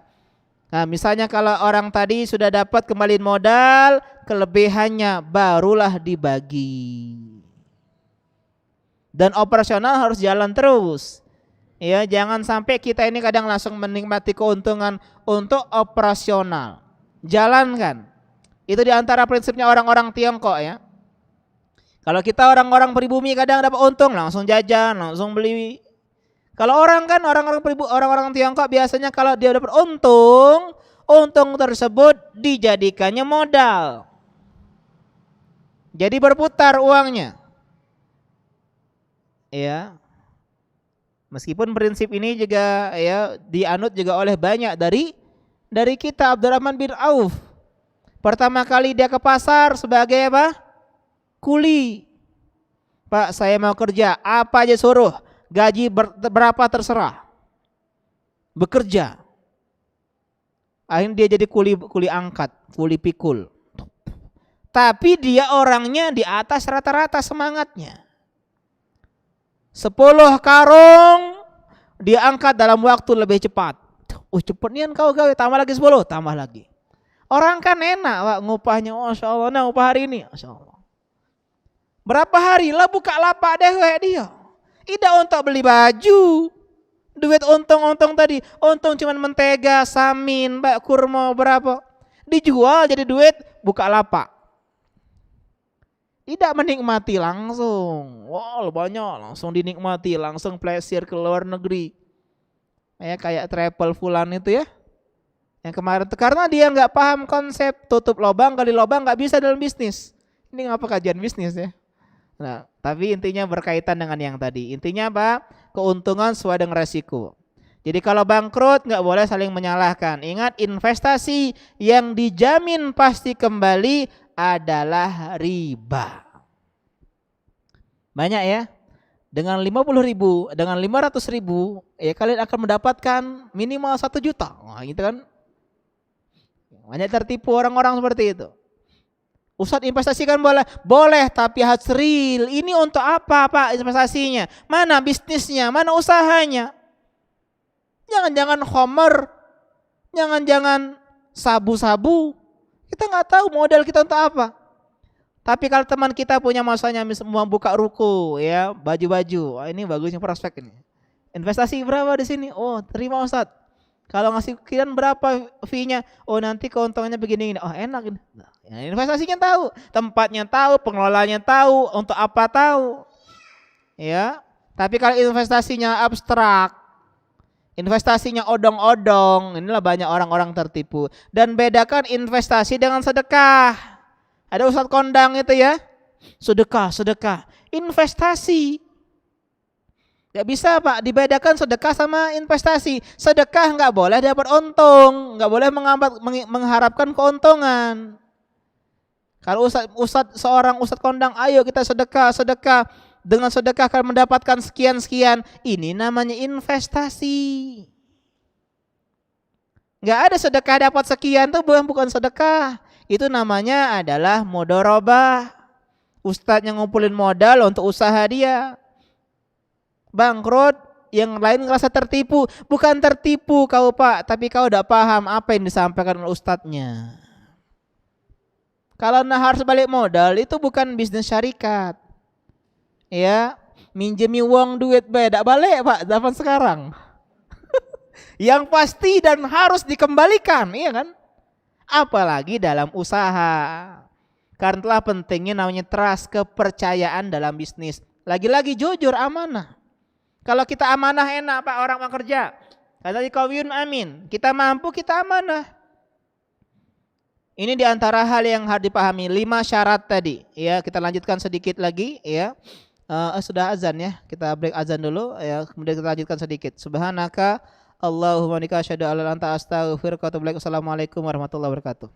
Nah, misalnya kalau orang tadi sudah dapat kembaliin modal, kelebihannya barulah dibagi. Dan operasional harus jalan terus. Ya, jangan sampai kita ini kadang langsung menikmati keuntungan untuk operasional. Jalankan. Itu diantara prinsipnya orang-orang Tiongkok, ya. Kalau kita orang-orang pribumi kadang dapat untung langsung jajan, langsung beli. Kalau orang-orang Tiongkok biasanya kalau dia dapat untung, untung tersebut dijadikannya modal. Jadi berputar uangnya. Ya. Meskipun prinsip ini juga ya dianut juga oleh banyak dari kita. Abdurrahman bin Auf. Pertama kali dia ke pasar sebagai apa? Kuli. Pak, saya mau kerja, apa aja suruh. Gaji berapa terserah. Bekerja. Akhirnya dia jadi kuli angkat, kuli pikul. Tapi dia orangnya di atas rata-rata semangatnya. 10 karung dia angkat dalam waktu lebih cepat. Cepet nih kau gawe, tambah lagi 10, tambah lagi. Orang kan enak Pak ngupahnya, Masya Allah, nah upah hari ini, Masya Allah. Berapa hari lah buka lapak deh dia. Tidak untuk beli baju. Duit untung tadi. Untung cuma mentega, samin, kurma berapa. Dijual jadi duit buka lapak. Tidak menikmati langsung. Wow banyak langsung dinikmati. Langsung plesir ke luar negeri. Ya, kayak travel fulan itu ya. Yang kemarin itu karena dia nggak paham konsep tutup lubang gali lubang nggak bisa dalam bisnis. Ini ngapa kajian bisnis ya. Nah, tapi intinya berkaitan dengan yang tadi. Intinya apa? Keuntungan sesuai dengan resiko. Jadi kalau bangkrut nggak boleh saling menyalahkan. Ingat, investasi yang dijamin pasti kembali adalah riba. Banyak ya. Dengan 50.000, dengan 500.000, ya kalian akan mendapatkan minimal 1 juta. Wah, gitu kan? Banyak tertipu orang-orang seperti itu. Ustadz investasi kan boleh? Boleh, tapi harus real. Ini untuk apa Pak investasinya? Mana bisnisnya? Mana usahanya? Jangan-jangan khomer, jangan-jangan sabu-sabu. Kita nggak tahu modal kita untuk apa. Tapi kalau teman kita punya masanya mau buka ruko, ya baju-baju, ini bagusnya prospek ini. Investasi berapa di sini? Oh terima Ustadz. Kalau ngasih kian berapa fee-nya? Oh nanti keuntungannya begini. Oh enak ini. Nah, ya, investasinya tahu, tempatnya tahu, pengelolanya tahu, untuk apa tahu. Ya. Tapi kalau investasinya abstrak, investasinya odong-odong, inilah banyak orang-orang tertipu. Dan bedakan investasi dengan sedekah. Ada ustadz kondang itu ya. Sedekah. Investasi. Gak bisa Pak, dibedakan sedekah sama investasi. Sedekah nggak boleh dapat untung, nggak boleh mengharapkan keuntungan. Kalau seorang ustadz kondang, ayo kita sedekah, dengan sedekah akan mendapatkan sekian, ini namanya investasi. Nggak ada sedekah dapat sekian tuh bukan sedekah, itu namanya adalah mudharabah. Ustadz yang ngumpulin modal untuk usaha dia. Bangkrut, yang lain ngerasa tertipu. Bukan tertipu kau Pak, tapi kau udah paham apa yang disampaikan oleh ustadznya. Kalau harus balik modal, itu bukan bisnis syarikat. Ya, minjemi uang duit beda balik Pak zaman sekarang. Yang pasti dan harus dikembalikan, iya kan? Apalagi dalam usaha. Karena telah pentingnya namanya trust, kepercayaan dalam bisnis. Lagi-lagi jujur, amanah. Kalau kita amanah enak Pak, orang mau kerja. Kata di Qawiyyun amin. Kita mampu, kita amanah. Ini diantara hal yang harus dipahami. 5 syarat tadi. Ya, kita lanjutkan sedikit lagi. Ya, sudah azan ya. Kita break azan dulu. Ya, kemudian kita lanjutkan sedikit. Subhanaka Allahumma nika asyhadu an la ilaha illa anta astaghfiruka wa atubu ilaik. Assalamualaikum warahmatullahi wabarakatuh.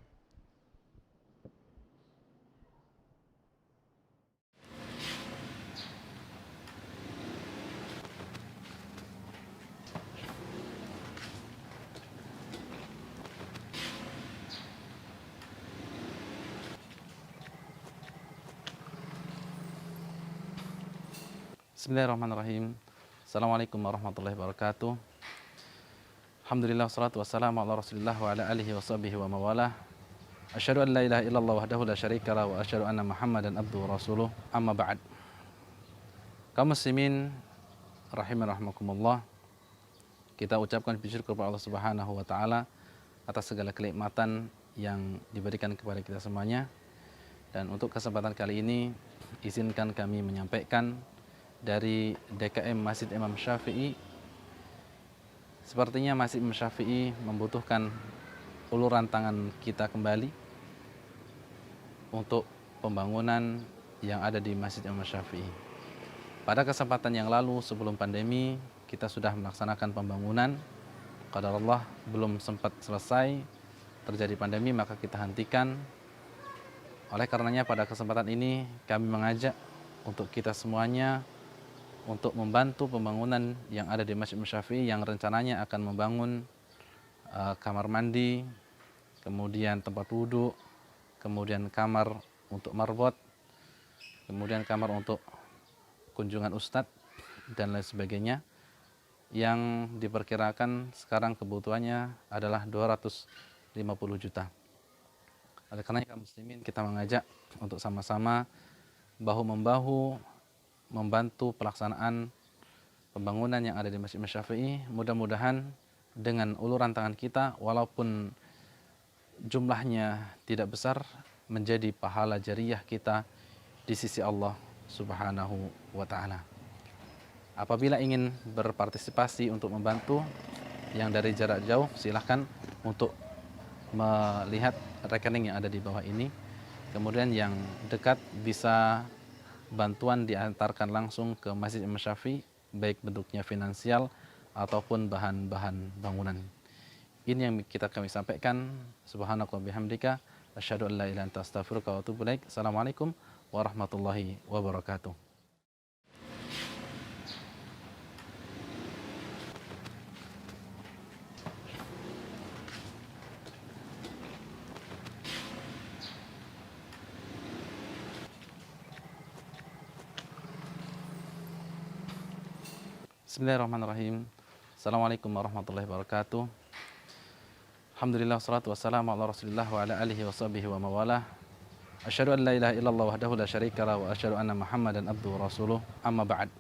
Bismillahirrahmanirrahim. Assalamualaikum warahmatullahi wabarakatuh. Alhamdulillah wassalatu wassalamu ala Rasulillah wa ala alihi wa sahbihi wa mawalah. Asyhadu an la ilaha illallah wahdahu la syarika lah wa asyhadu anna Muhammadan abduhu wa rasuluh. Amma ba'd. Kaum muslimin rahiman rahimakumullah. Kita ucapkan puji syukur kepada Allah Subhanahu wa taala atas segala kenikmatan yang diberikan kepada kita semuanya. Dan untuk kesempatan kali ini izinkan kami menyampaikan dari DKM Masjid Imam Syafi'i. Sepertinya Masjid Imam Syafi'i membutuhkan uluran tangan kita kembali untuk pembangunan yang ada di Masjid Imam Syafi'i. Pada kesempatan yang lalu sebelum pandemi kita sudah melaksanakan pembangunan. Qadarullah belum sempat selesai, terjadi pandemi maka kita hentikan. Oleh karenanya pada kesempatan ini kami mengajak untuk kita semuanya untuk membantu pembangunan yang ada di Masjid Imam Syafi'i yang rencananya akan membangun kamar mandi, kemudian tempat wudhu, kemudian kamar untuk marbot, kemudian kamar untuk kunjungan ustadz dan lain sebagainya, yang diperkirakan sekarang kebutuhannya adalah 250 juta. Oleh karena kaum muslimin kita mengajak untuk sama-sama bahu-membahu membantu pelaksanaan pembangunan yang ada di Masjid Imam Syafi'i. Mudah-mudahan dengan uluran tangan kita, walaupun jumlahnya tidak besar, menjadi pahala jariyah kita di sisi Allah Subhanahu wa ta'ala. Apabila ingin berpartisipasi untuk membantu yang dari jarak jauh, silahkan untuk melihat rekening yang ada di bawah ini. Kemudian yang dekat bisa bantuan diantarkan langsung ke Masjid Imam Syafi'i, baik bentuknya finansial ataupun bahan-bahan bangunan. Ini yang kami sampaikan. Subhanaka wa bihamdika asyhadu an la ilaha illa anta astaghfiruka wa atubu ilaik. Assalamualaikum warahmatullahi wabarakatuh. Bismillahirrahmanirrahim. Assalamualaikum warahmatullahi wabarakatuh. Alhamdulillah wassalatu wassalamu ala Rasulillah wa ala alihi wa sahbihi wa mawalah. Asyhadu an la ilaha illallah wahdahu la syarika lah wa asyhadu anna Muhammadan abduhu wa rasuluh. Amma ba'd.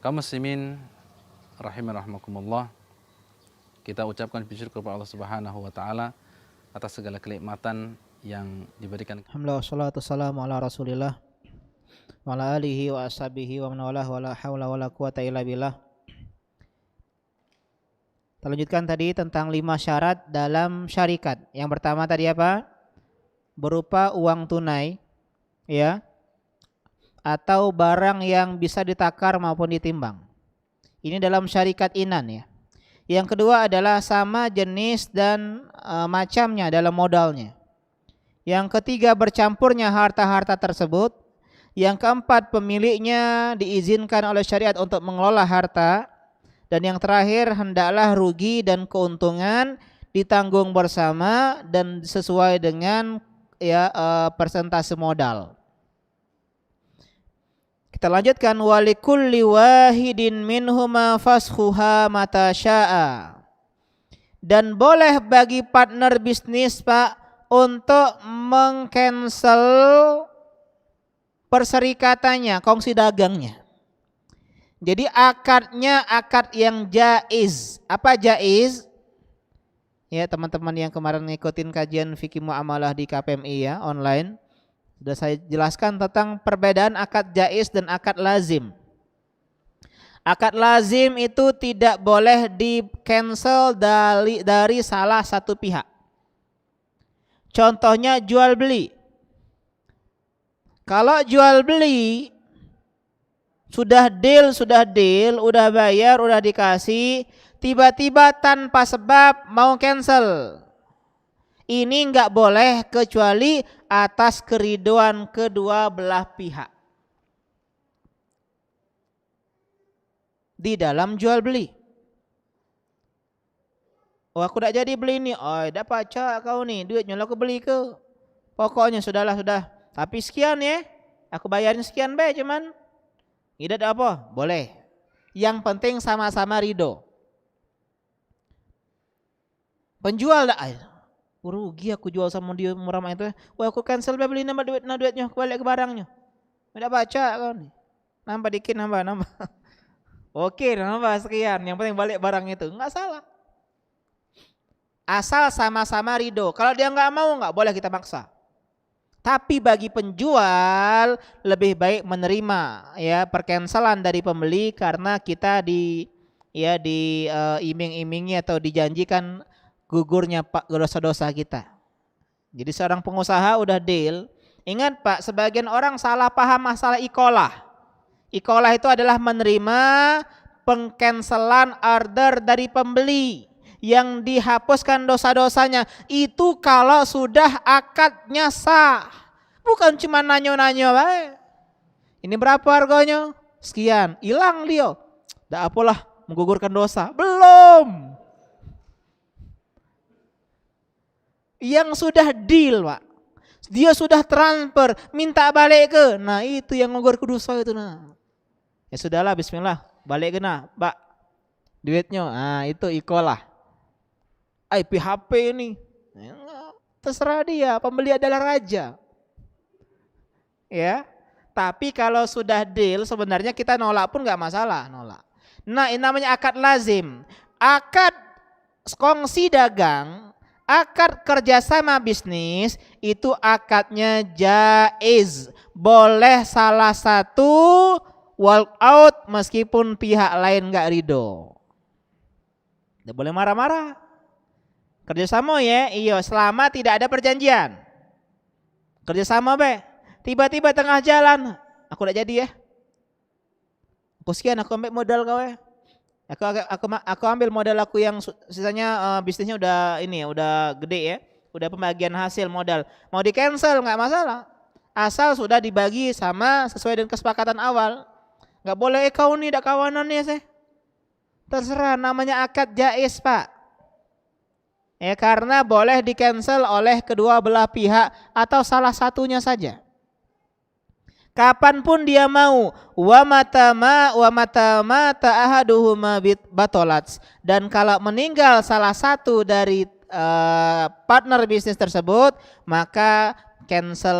Kaum muslimin rahiman rahimakumullah. Kita ucapkan puji syukur kepada Allah Subhanahu wa taala atas segala kenikmatan yang diberikan.
Alhamdulillah wassalatu wassalamu ala Rasulillah wa ala alihi wa ashabihi wa man walah wa la haula wa la quwata illa billah. Kita lanjutkan tadi tentang 5 syarat dalam syarikat. Yang pertama tadi apa? Berupa uang tunai, ya, atau barang yang bisa ditakar maupun ditimbang. Ini dalam syarikat inan, ya. Yang kedua adalah sama jenis dan macamnya dalam modalnya. Yang ketiga bercampurnya harta-harta tersebut. Yang keempat pemiliknya diizinkan oleh syariat untuk mengelola harta. Dan yang terakhir hendaklah rugi dan keuntungan ditanggung bersama dan sesuai dengan persentase modal. Kita lanjutkan, walikulli wahidin minhuma fashuha mata syaa. Dan boleh bagi partner bisnis Pak untuk mengcancel perserikatannya, kongsi dagangnya. Jadi akadnya akad yang jaiz. Apa jaiz? Ya, teman-teman yang kemarin ngikutin kajian fikih muamalah di KPMI ya, online, sudah saya jelaskan tentang perbedaan akad jaiz dan akad lazim. Akad lazim itu tidak boleh di-cancel dari salah satu pihak. Contohnya jual beli. Kalau jual beli sudah deal, udah bayar, udah dikasih, tiba-tiba tanpa sebab mau cancel. Ini enggak boleh kecuali atas keriduan kedua belah pihak. Di dalam jual beli. Oh, aku tak jadi beli ni. Oh, dah pacak kau ni, duitnya aku beli ke. Pokoknya sudah. Tapi sekian ya, aku bayarin sekian baik cuman. Tidak ada apa? Boleh. Yang penting sama-sama ridho. Penjual dah, rugi aku jual sama dia murah itu. Wah aku cancel beli nambah duitnya, balik ke barangnya. Tidak baca kan? Nambah dikit nambah. Oke nambah sekian. Yang penting balik barang itu, nggak salah. Asal sama-sama ridho. Kalau dia nggak mau, nggak boleh kita paksa. Tapi bagi penjual lebih baik menerima ya percancelan dari pembeli karena kita iming-imingi atau dijanjikan gugurnya Pak dosa-dosa kita. Jadi seorang pengusaha udah deal. Ingat Pak, sebagian orang salah paham masalah ikolah. Ikolah itu adalah menerima pengcancelan order dari pembeli yang dihapuskan dosa-dosanya itu kalau sudah akadnya sah, bukan cuma nanyo-nanyo ini berapa harganya sekian, hilang dia, tidak apalah menggugurkan dosa, belum. Yang sudah deal Pak, dia sudah transfer minta balik ke, nah itu yang menggugurkan dosa itu. Nah ya sudahlah, bismillah balik ke nah Pak duitnya, nah itu ikolah. IP HP ini terserah dia, pembeli adalah raja ya. Tapi kalau sudah deal sebenarnya kita nolak pun nggak masalah, nolak. Nah ini namanya akad lazim, akad kongsi dagang, akad kerjasama bisnis itu akadnya jaiz, boleh salah satu walk out meskipun pihak lain nggak ridho, tidak boleh marah-marah. Kerjasama ya, iya selama tidak ada perjanjian. Kerjasama tiba-tiba tengah jalan, aku udah jadi ya. Aku sekian, aku ambil modal kau ya. Aku ambil modal aku yang sisanya bisnisnya udah ini ya, udah gede ya, udah pembagian hasil modal. Mau di cancel nggak masalah, asal sudah dibagi sama sesuai dengan kesepakatan awal. Nggak boleh kau nih tidak kawanan ya sih. Terserah, namanya akad jaiz Pak. Ya karena boleh di cancel oleh kedua belah pihak atau salah satunya saja. Kapanpun dia mau, wa mata ahaduhuma batolats, dan kalau meninggal salah satu dari partner bisnis tersebut maka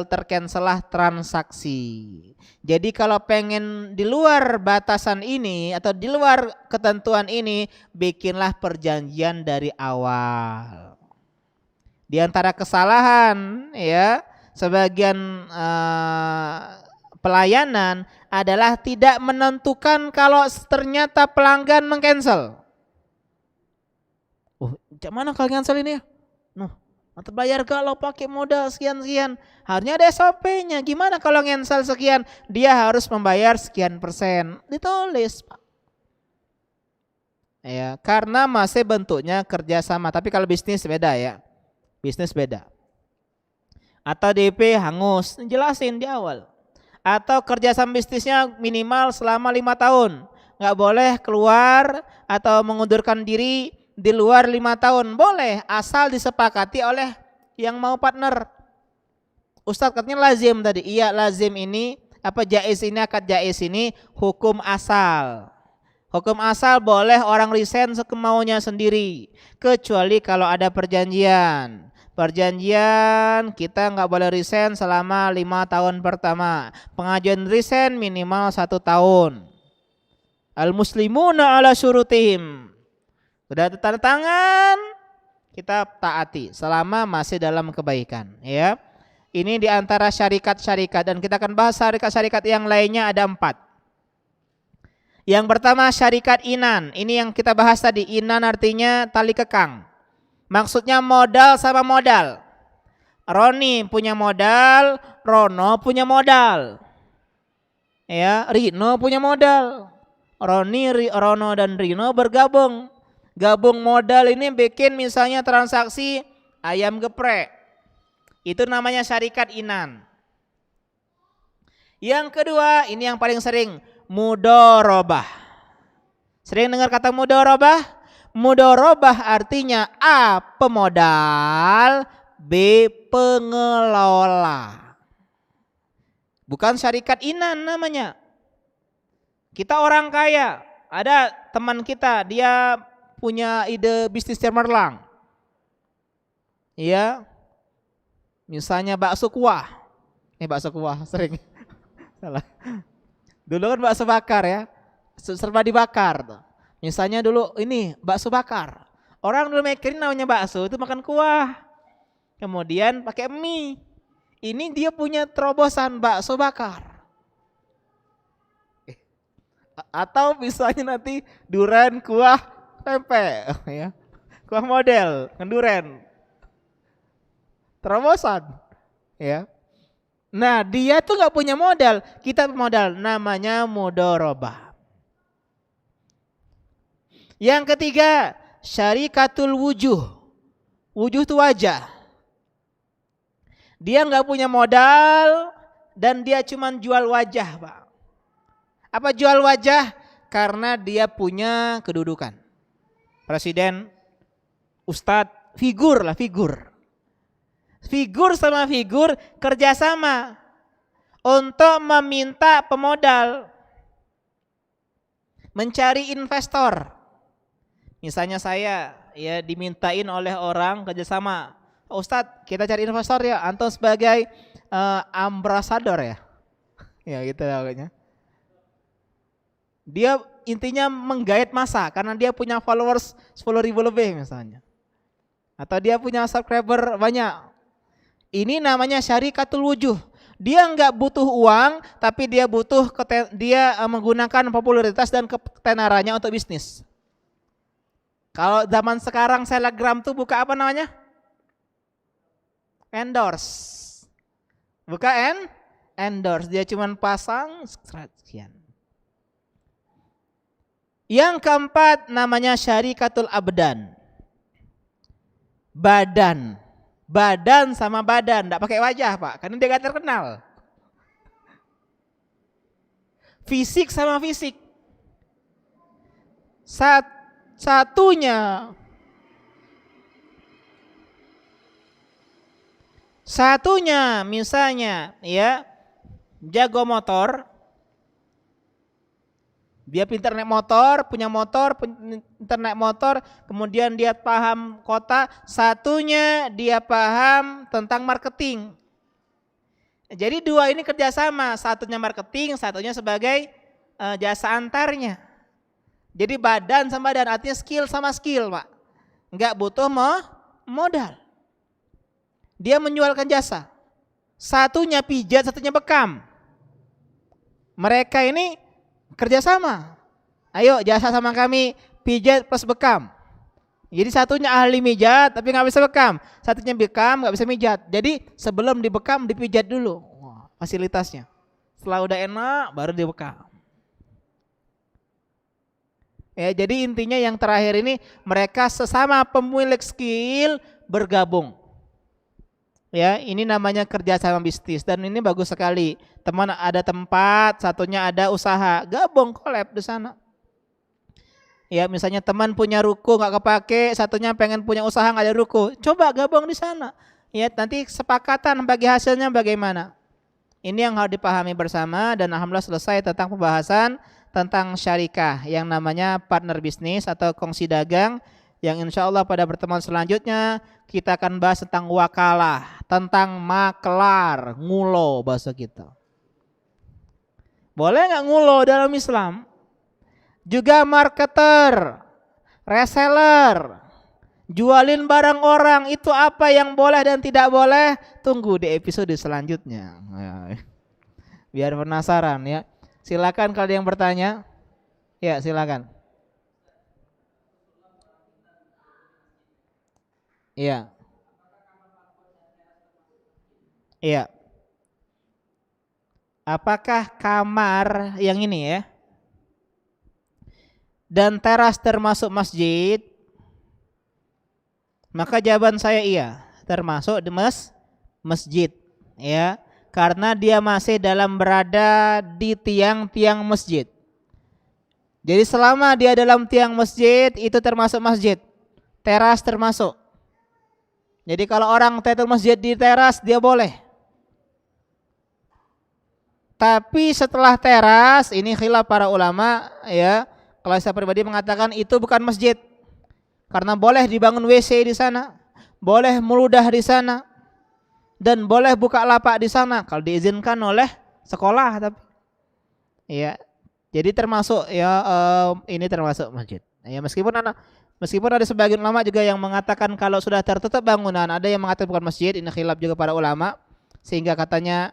tercancelah transaksi. Jadi kalau pengen di luar batasan ini atau di luar ketentuan ini, bikinlah perjanjian dari awal. Di antara kesalahan ya sebagian pelayanan adalah tidak menentukan kalau ternyata pelanggan mengcancel. Oh, mana kalau cancel ini? Atau bayar kalau pakai modal sekian-sekian. Harusnya ada SOP-nya. Gimana kalau cancel sekian? Dia harus membayar sekian persen. Ditulis Pak. Ya, karena masih bentuknya kerjasama. Tapi kalau bisnis beda ya. Bisnis beda. Atau DP hangus, jelasin di awal. Atau kerjasama bisnisnya minimal selama 5 tahun. Nggak boleh keluar atau mengundurkan diri di luar 5 tahun. Boleh, asal disepakati oleh yang mau partner. Ustadz katanya lazim tadi. Iya lazim ini, jaiz ini, akad jaiz ini hukum asal. Hukum asal boleh orang resign sekemaunya sendiri. Kecuali kalau ada perjanjian. Perjanjian kita nggak boleh resign selama 5 tahun pertama. Pengajuan resign minimal 1 tahun. Al-muslimuna ala syurutihim. Sudah tanda tangan, kita taati selama masih dalam kebaikan ya. Ini diantara syarikat-syarikat, dan kita akan bahas syarikat-syarikat yang lainnya ada 4. Yang pertama syarikat inan. Ini yang kita bahas tadi. Inan artinya tali kekang. Maksudnya modal sama modal. Roni punya modal, Rono punya modal. Ya, Rino punya modal. Rono dan Rino bergabung. Gabung modal ini bikin misalnya transaksi ayam geprek. Itu namanya syarikat inan. Yang kedua, ini yang paling sering, mudharabah. Sering dengar kata mudharabah? Mudharabah artinya A pemodal, B pengelola. Bukan syarikat inan namanya. Kita orang kaya, ada teman kita dia punya ide bisnis cemerlang. Iya. Misalnya bakso kuah. Bakso kuah sering. Salah. Dulu kan bakso bakar ya. Serba dibakar tuh. Misalnya dulu ini bakso bakar. Orang dulu mikirin namanya bakso itu makan kuah. Kemudian pakai mie. Ini dia punya terobosan bakso bakar. Atau misalnya nanti duren kuah tempe ya. Kuah model, duren. Terobosan ya. Nah, dia tuh nggak punya modal, kita modal, namanya mudharabah. Yang ketiga, syarikatul wujuh. Wujuh itu wajah. Dia nggak punya modal dan dia cuma jual wajah, Pak. Apa jual wajah? Karena dia punya kedudukan. Presiden, ustadz, figur lah, figur. Figur sama figur kerjasama untuk meminta pemodal, mencari investor. Misalnya saya ya dimintain oleh orang kerjasama, Ustadz kita cari investor ya, antum sebagai ambasador ya, ya gitu namanya. Dia intinya menggait massa karena dia punya followers 10.000 lebih misalnya, atau dia punya subscriber banyak. Ini namanya syarikatul wujuh. Dia nggak butuh uang, tapi dia butuh dia menggunakan popularitas dan ketenarannya untuk bisnis. Kalau zaman sekarang Telegram tuh buka apa namanya? Endorse. Buka endorse. Dia cuma pasang sekian. Yang keempat namanya syarikatul abdan. Badan. Badan sama badan, enggak pakai wajah, Pak, karena dia gak terkenal. Fisik sama fisik. Satunya misalnya ya jago motor. Dia pintar naik motor, punya motor, pintar naik motor, kemudian dia paham kota, satunya dia paham tentang marketing. Jadi dua ini kerjasama, satunya marketing, satunya sebagai jasa antarnya. Jadi badan sama badan, artinya skill sama skill, Pak. Enggak butuh modal. Dia menjualkan jasa. Satunya pijat, satunya bekam. Mereka ini kerjasama. Ayo jasa sama kami, pijat plus bekam. Jadi satunya ahli mijat tapi nggak bisa bekam, satunya bekam nggak bisa mijat. Jadi sebelum dibekam dipijat dulu fasilitasnya. Setelah udah enak baru dibekam. Ya, jadi intinya yang terakhir ini mereka sesama pemilik skill bergabung. Ya, ini namanya kerja sama bisnis dan ini bagus sekali. Teman ada tempat, satunya ada usaha, gabung collab di sana. Ya, misalnya teman punya ruko nggak kepake, satunya pengen punya usaha nggak ada ruko, coba gabung di sana. Ya, nanti sepakatan bagi hasilnya bagaimana. Ini yang harus dipahami bersama dan alhamdulillah selesai tentang pembahasan tentang syarikah yang namanya partner bisnis atau kongsi dagang. Yang insya Allah pada pertemuan selanjutnya kita akan bahas tentang wakalah, tentang maklar, ngulo bahasa kita. Boleh nggak ngulo dalam Islam? Juga marketer, reseller, jualin barang orang, itu apa yang boleh dan tidak boleh? Tunggu di episode selanjutnya. Biar penasaran ya. Silakan kalau ada yang bertanya. Ya silakan. Iya. Iya. Apakah kamar yang ini ya dan teras termasuk masjid? Maka jawaban saya iya, termasuk di masjid ya, karena dia masih dalam berada di tiang-tiang masjid. Jadi selama dia dalam tiang masjid itu termasuk masjid. Teras termasuk. Jadi kalau orang tahiyatul masjid di teras dia boleh. Tapi setelah teras, ini khilaf para ulama ya. Kalau saya pribadi mengatakan itu bukan masjid. Karena boleh dibangun WC di sana, boleh meludah di sana, dan boleh buka lapak di sana kalau diizinkan oleh sekolah. Tapi ya, jadi termasuk ya ini termasuk masjid. Ya meskipun ada sebagian ulama juga yang mengatakan kalau sudah tertutup bangunan, ada yang mengatakan bukan masjid. Ini khilaf juga para ulama, sehingga katanya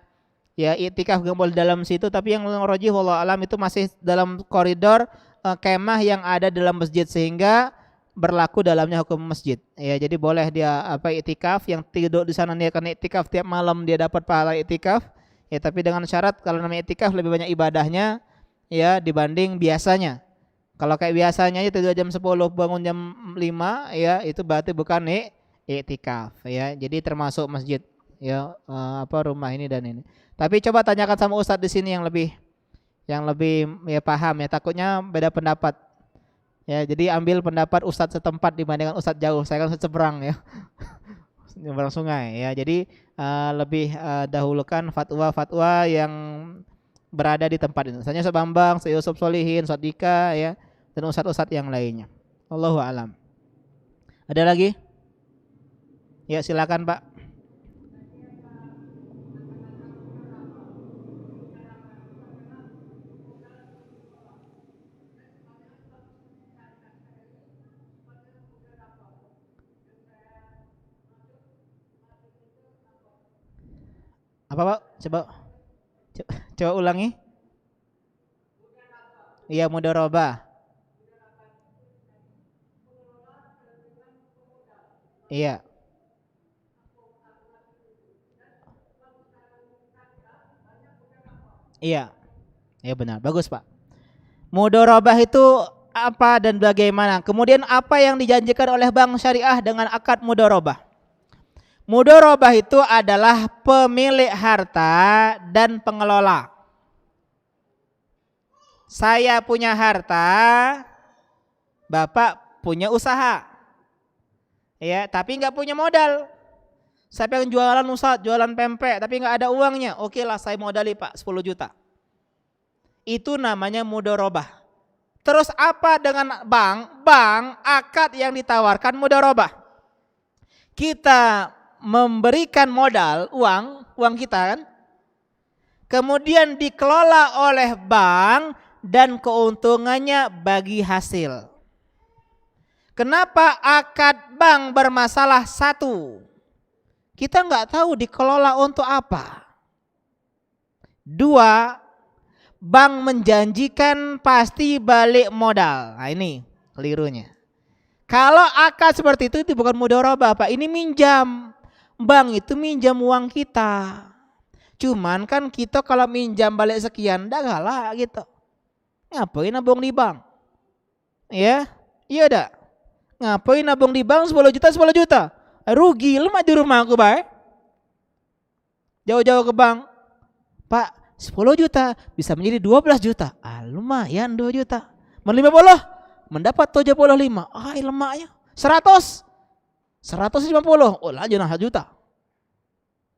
ya iktikaf gak boleh dalam situ. Tapi yang rajih wallahu alam itu masih dalam koridor kemah yang ada dalam masjid, sehingga berlaku dalamnya hukum masjid. Ya, jadi boleh dia iktikaf, yang tidur di sana dia akan iktikaf tiap malam, dia dapat pahala iktikaf. Ya, tapi dengan syarat kalau namanya iktikaf lebih banyak ibadahnya ya dibanding biasanya. Kalau kayak biasanya tidur jam 10 bangun jam 5 ya, itu berarti bukan iktikaf ya. Jadi termasuk masjid ya, rumah ini dan ini. Tapi coba tanyakan sama ustadz di sini yang lebih ya paham ya, takutnya beda pendapat. Ya, jadi ambil pendapat ustadz setempat dibandingkan ustadz jauh. Saya kan ustadz seberang ya. Seberang sungai ya. Jadi lebih dahulukan fatwa-fatwa yang berada di tempat itu. Misalnya Ustaz Bambang, Ustaz Yusuf Solihin, Ustaz Dika ya, dan ustadz-ustadz yang lainnya. Allahu a'lam. Ada lagi? Ya, silakan Pak. Apa Pak? Coba ulangi. Iya, mudharabah. Iya. Iya. Iya benar. Bagus, Pak. Mudharabah itu apa dan bagaimana? Kemudian apa yang dijanjikan oleh Bank Syariah dengan akad mudharabah? Mudharabah itu adalah pemilik harta dan pengelola. Saya punya harta, Bapak punya usaha. Ya, tapi enggak punya modal. Saya pengen jualan Ustaz, jualan pempek, tapi enggak ada uangnya. Oke lah, saya modali Pak 10 juta. Itu namanya mudharabah. Terus apa dengan bank? Bank akad yang ditawarkan mudharabah. Kita memberikan modal, uang kita kan, kemudian dikelola oleh bank dan keuntungannya bagi hasil. Kenapa akad bank bermasalah? Satu, kita nggak tahu dikelola untuk apa. Dua, bank menjanjikan pasti balik modal. Nah ini kelirunya. Kalau akad seperti itu bukan mudharabah Pak, ini minjam. Bank itu minjam uang kita. Cuman kan kita kalau minjam balik sekian, dah galah gitu. Ngapain nabung di bank? Ya, iya dah. Ngapain nabung di bank 10 juta 10 juta? Rugi lu mah di rumah aku baik. Jauh-jauh ke bank. Pak, 10 juta bisa menjadi 12 juta. Lumayan 2 juta. Men 50 mendapat 75. Lemaknya 100. 150. Oh, lanjut 1 juta.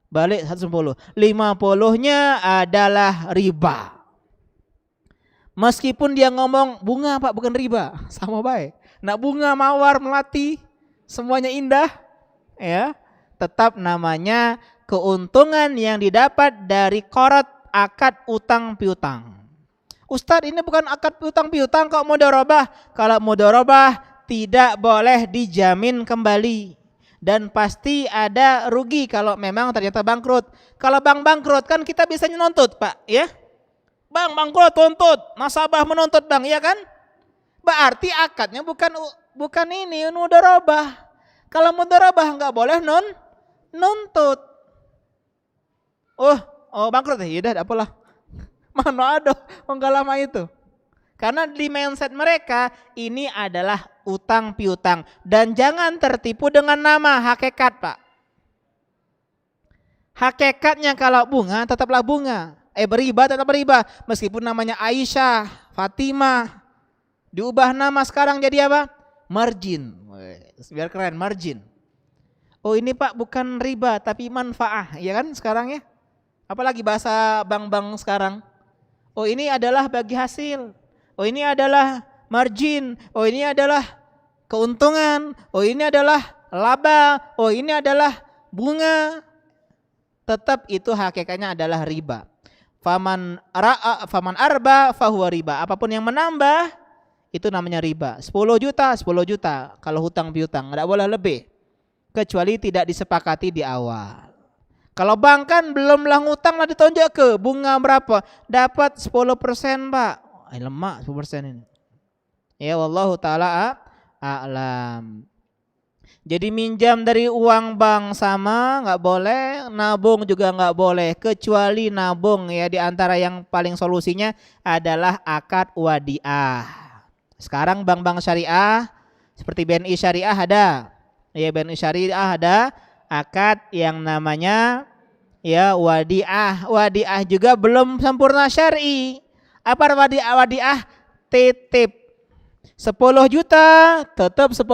Balik 110. 50-nya adalah riba. Meskipun dia ngomong bunga Pak bukan riba, sama baik. Nak bunga, mawar, melati, semuanya indah, ya, tetap namanya keuntungan yang didapat dari korot akad utang piutang. Ustadz, ini bukan akad utang piutang kok mudharabah. Kalau mudharabah tidak boleh dijamin kembali dan pasti ada rugi kalau memang ternyata bangkrut. Kalau bank bangkrut kan kita bisa menuntut Pak, ya. Bank bangkrut tuntut, nasabah menuntut bank, ya kan? Berarti akadnya bukan ini mudharabah. Kalau mudharabah enggak boleh nuntut. Oh bangkrut ya udah apalah. Mana ada enggak lama itu. Karena di mindset mereka ini adalah utang piutang dan jangan tertipu dengan nama hakikat Pak. Hakikatnya kalau bunga tetaplah bunga. Beriba tetap beriba. Meskipun namanya Aisyah, Fatimah, diubah nama sekarang jadi apa? Margin. Biar keren, margin. Oh ini Pak bukan riba tapi manfaah, ya kan sekarang ya? Apalagi bahasa bank-bank sekarang. Oh ini adalah bagi hasil. Oh ini adalah margin. Oh ini adalah keuntungan. Oh ini adalah laba. Oh ini adalah bunga. Tetap itu hakikatnya adalah riba. Faman arba fahuwa riba. Apapun yang menambah itu namanya riba. 10 juta, 10 juta kalau hutang piutang, enggak boleh lebih. Kecuali tidak disepakati di awal. Kalau bank kan belumlah ngutang lah ditonjok ke bunga berapa? Dapat 10%, Pak. Lemak 10% ini. Ya wallahu taala a'lam. Jadi minjam dari uang bank sama nggak boleh, nabung juga nggak boleh, kecuali nabung ya di antara yang paling solusinya adalah akad wadiah. Sekarang bank-bank syariah seperti BNI Syariah ada, ya BNI Syariah ada akad yang namanya ya wadiah. Wadiah juga belum sempurna syar'i. Apa wadiah? Wadiah titip. 10 juta tetap 10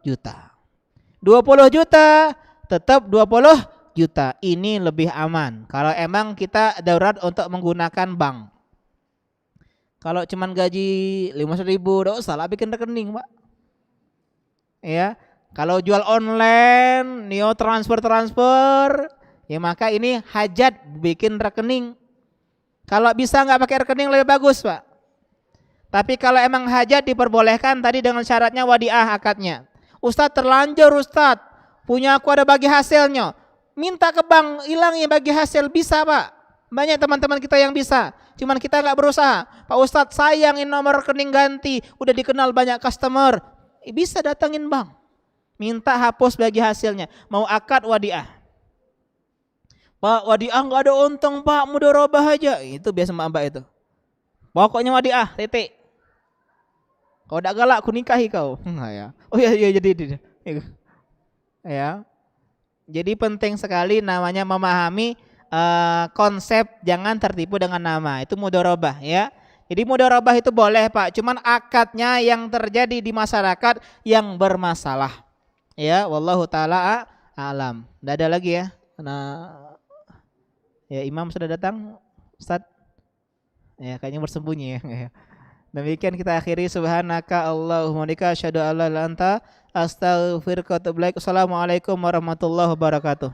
juta. 20 juta tetap 20 juta. Ini lebih aman kalau emang kita darurat untuk menggunakan bank. Kalau cuman gaji 500.000 enggak usah lah bikin rekening, Pak. Ya. Kalau jual online, neo transfer, ya maka ini hajat bikin rekening. Kalau bisa nggak pakai rekening lebih bagus, Pak. Tapi kalau emang hajat diperbolehkan tadi dengan syaratnya wadiah akadnya. Ustadz terlanjur Ustadz, punya aku ada bagi hasilnya. Minta ke bank hilangin bagi hasil, bisa Pak. Banyak teman-teman kita yang bisa. Cuman kita nggak berusaha. Pak Ustadz sayangin nomor rekening ganti, udah dikenal banyak customer. Bisa datangin bank. Minta hapus bagi hasilnya. Mau akad wadiah. Pak wadiah nggak ada untung Pak, mudharabah aja. Itu biasa mbak itu. Pokoknya wadiah, titik. Kalau udah galak aku nikahi kau. Ya. Oh iya jadi. Ya. Jadi penting sekali namanya memahami konsep, jangan tertipu dengan nama. Itu mudharabah ya. Jadi mudharabah itu boleh Pak, cuman akadnya yang terjadi di masyarakat yang bermasalah. Ya, wallahu taala a'lam. Enggak ada lagi ya. Nah, ya Imam sudah datang, Ustaz. Ya, kayaknya bersembunyi ya. Demikian kita akhiri, subhanaka Allahumma bika asyhadu an la ilaha illa anta astaghfiruka wa atubu ilaik. Assalamualaikum warahmatullahi wabarakatuh.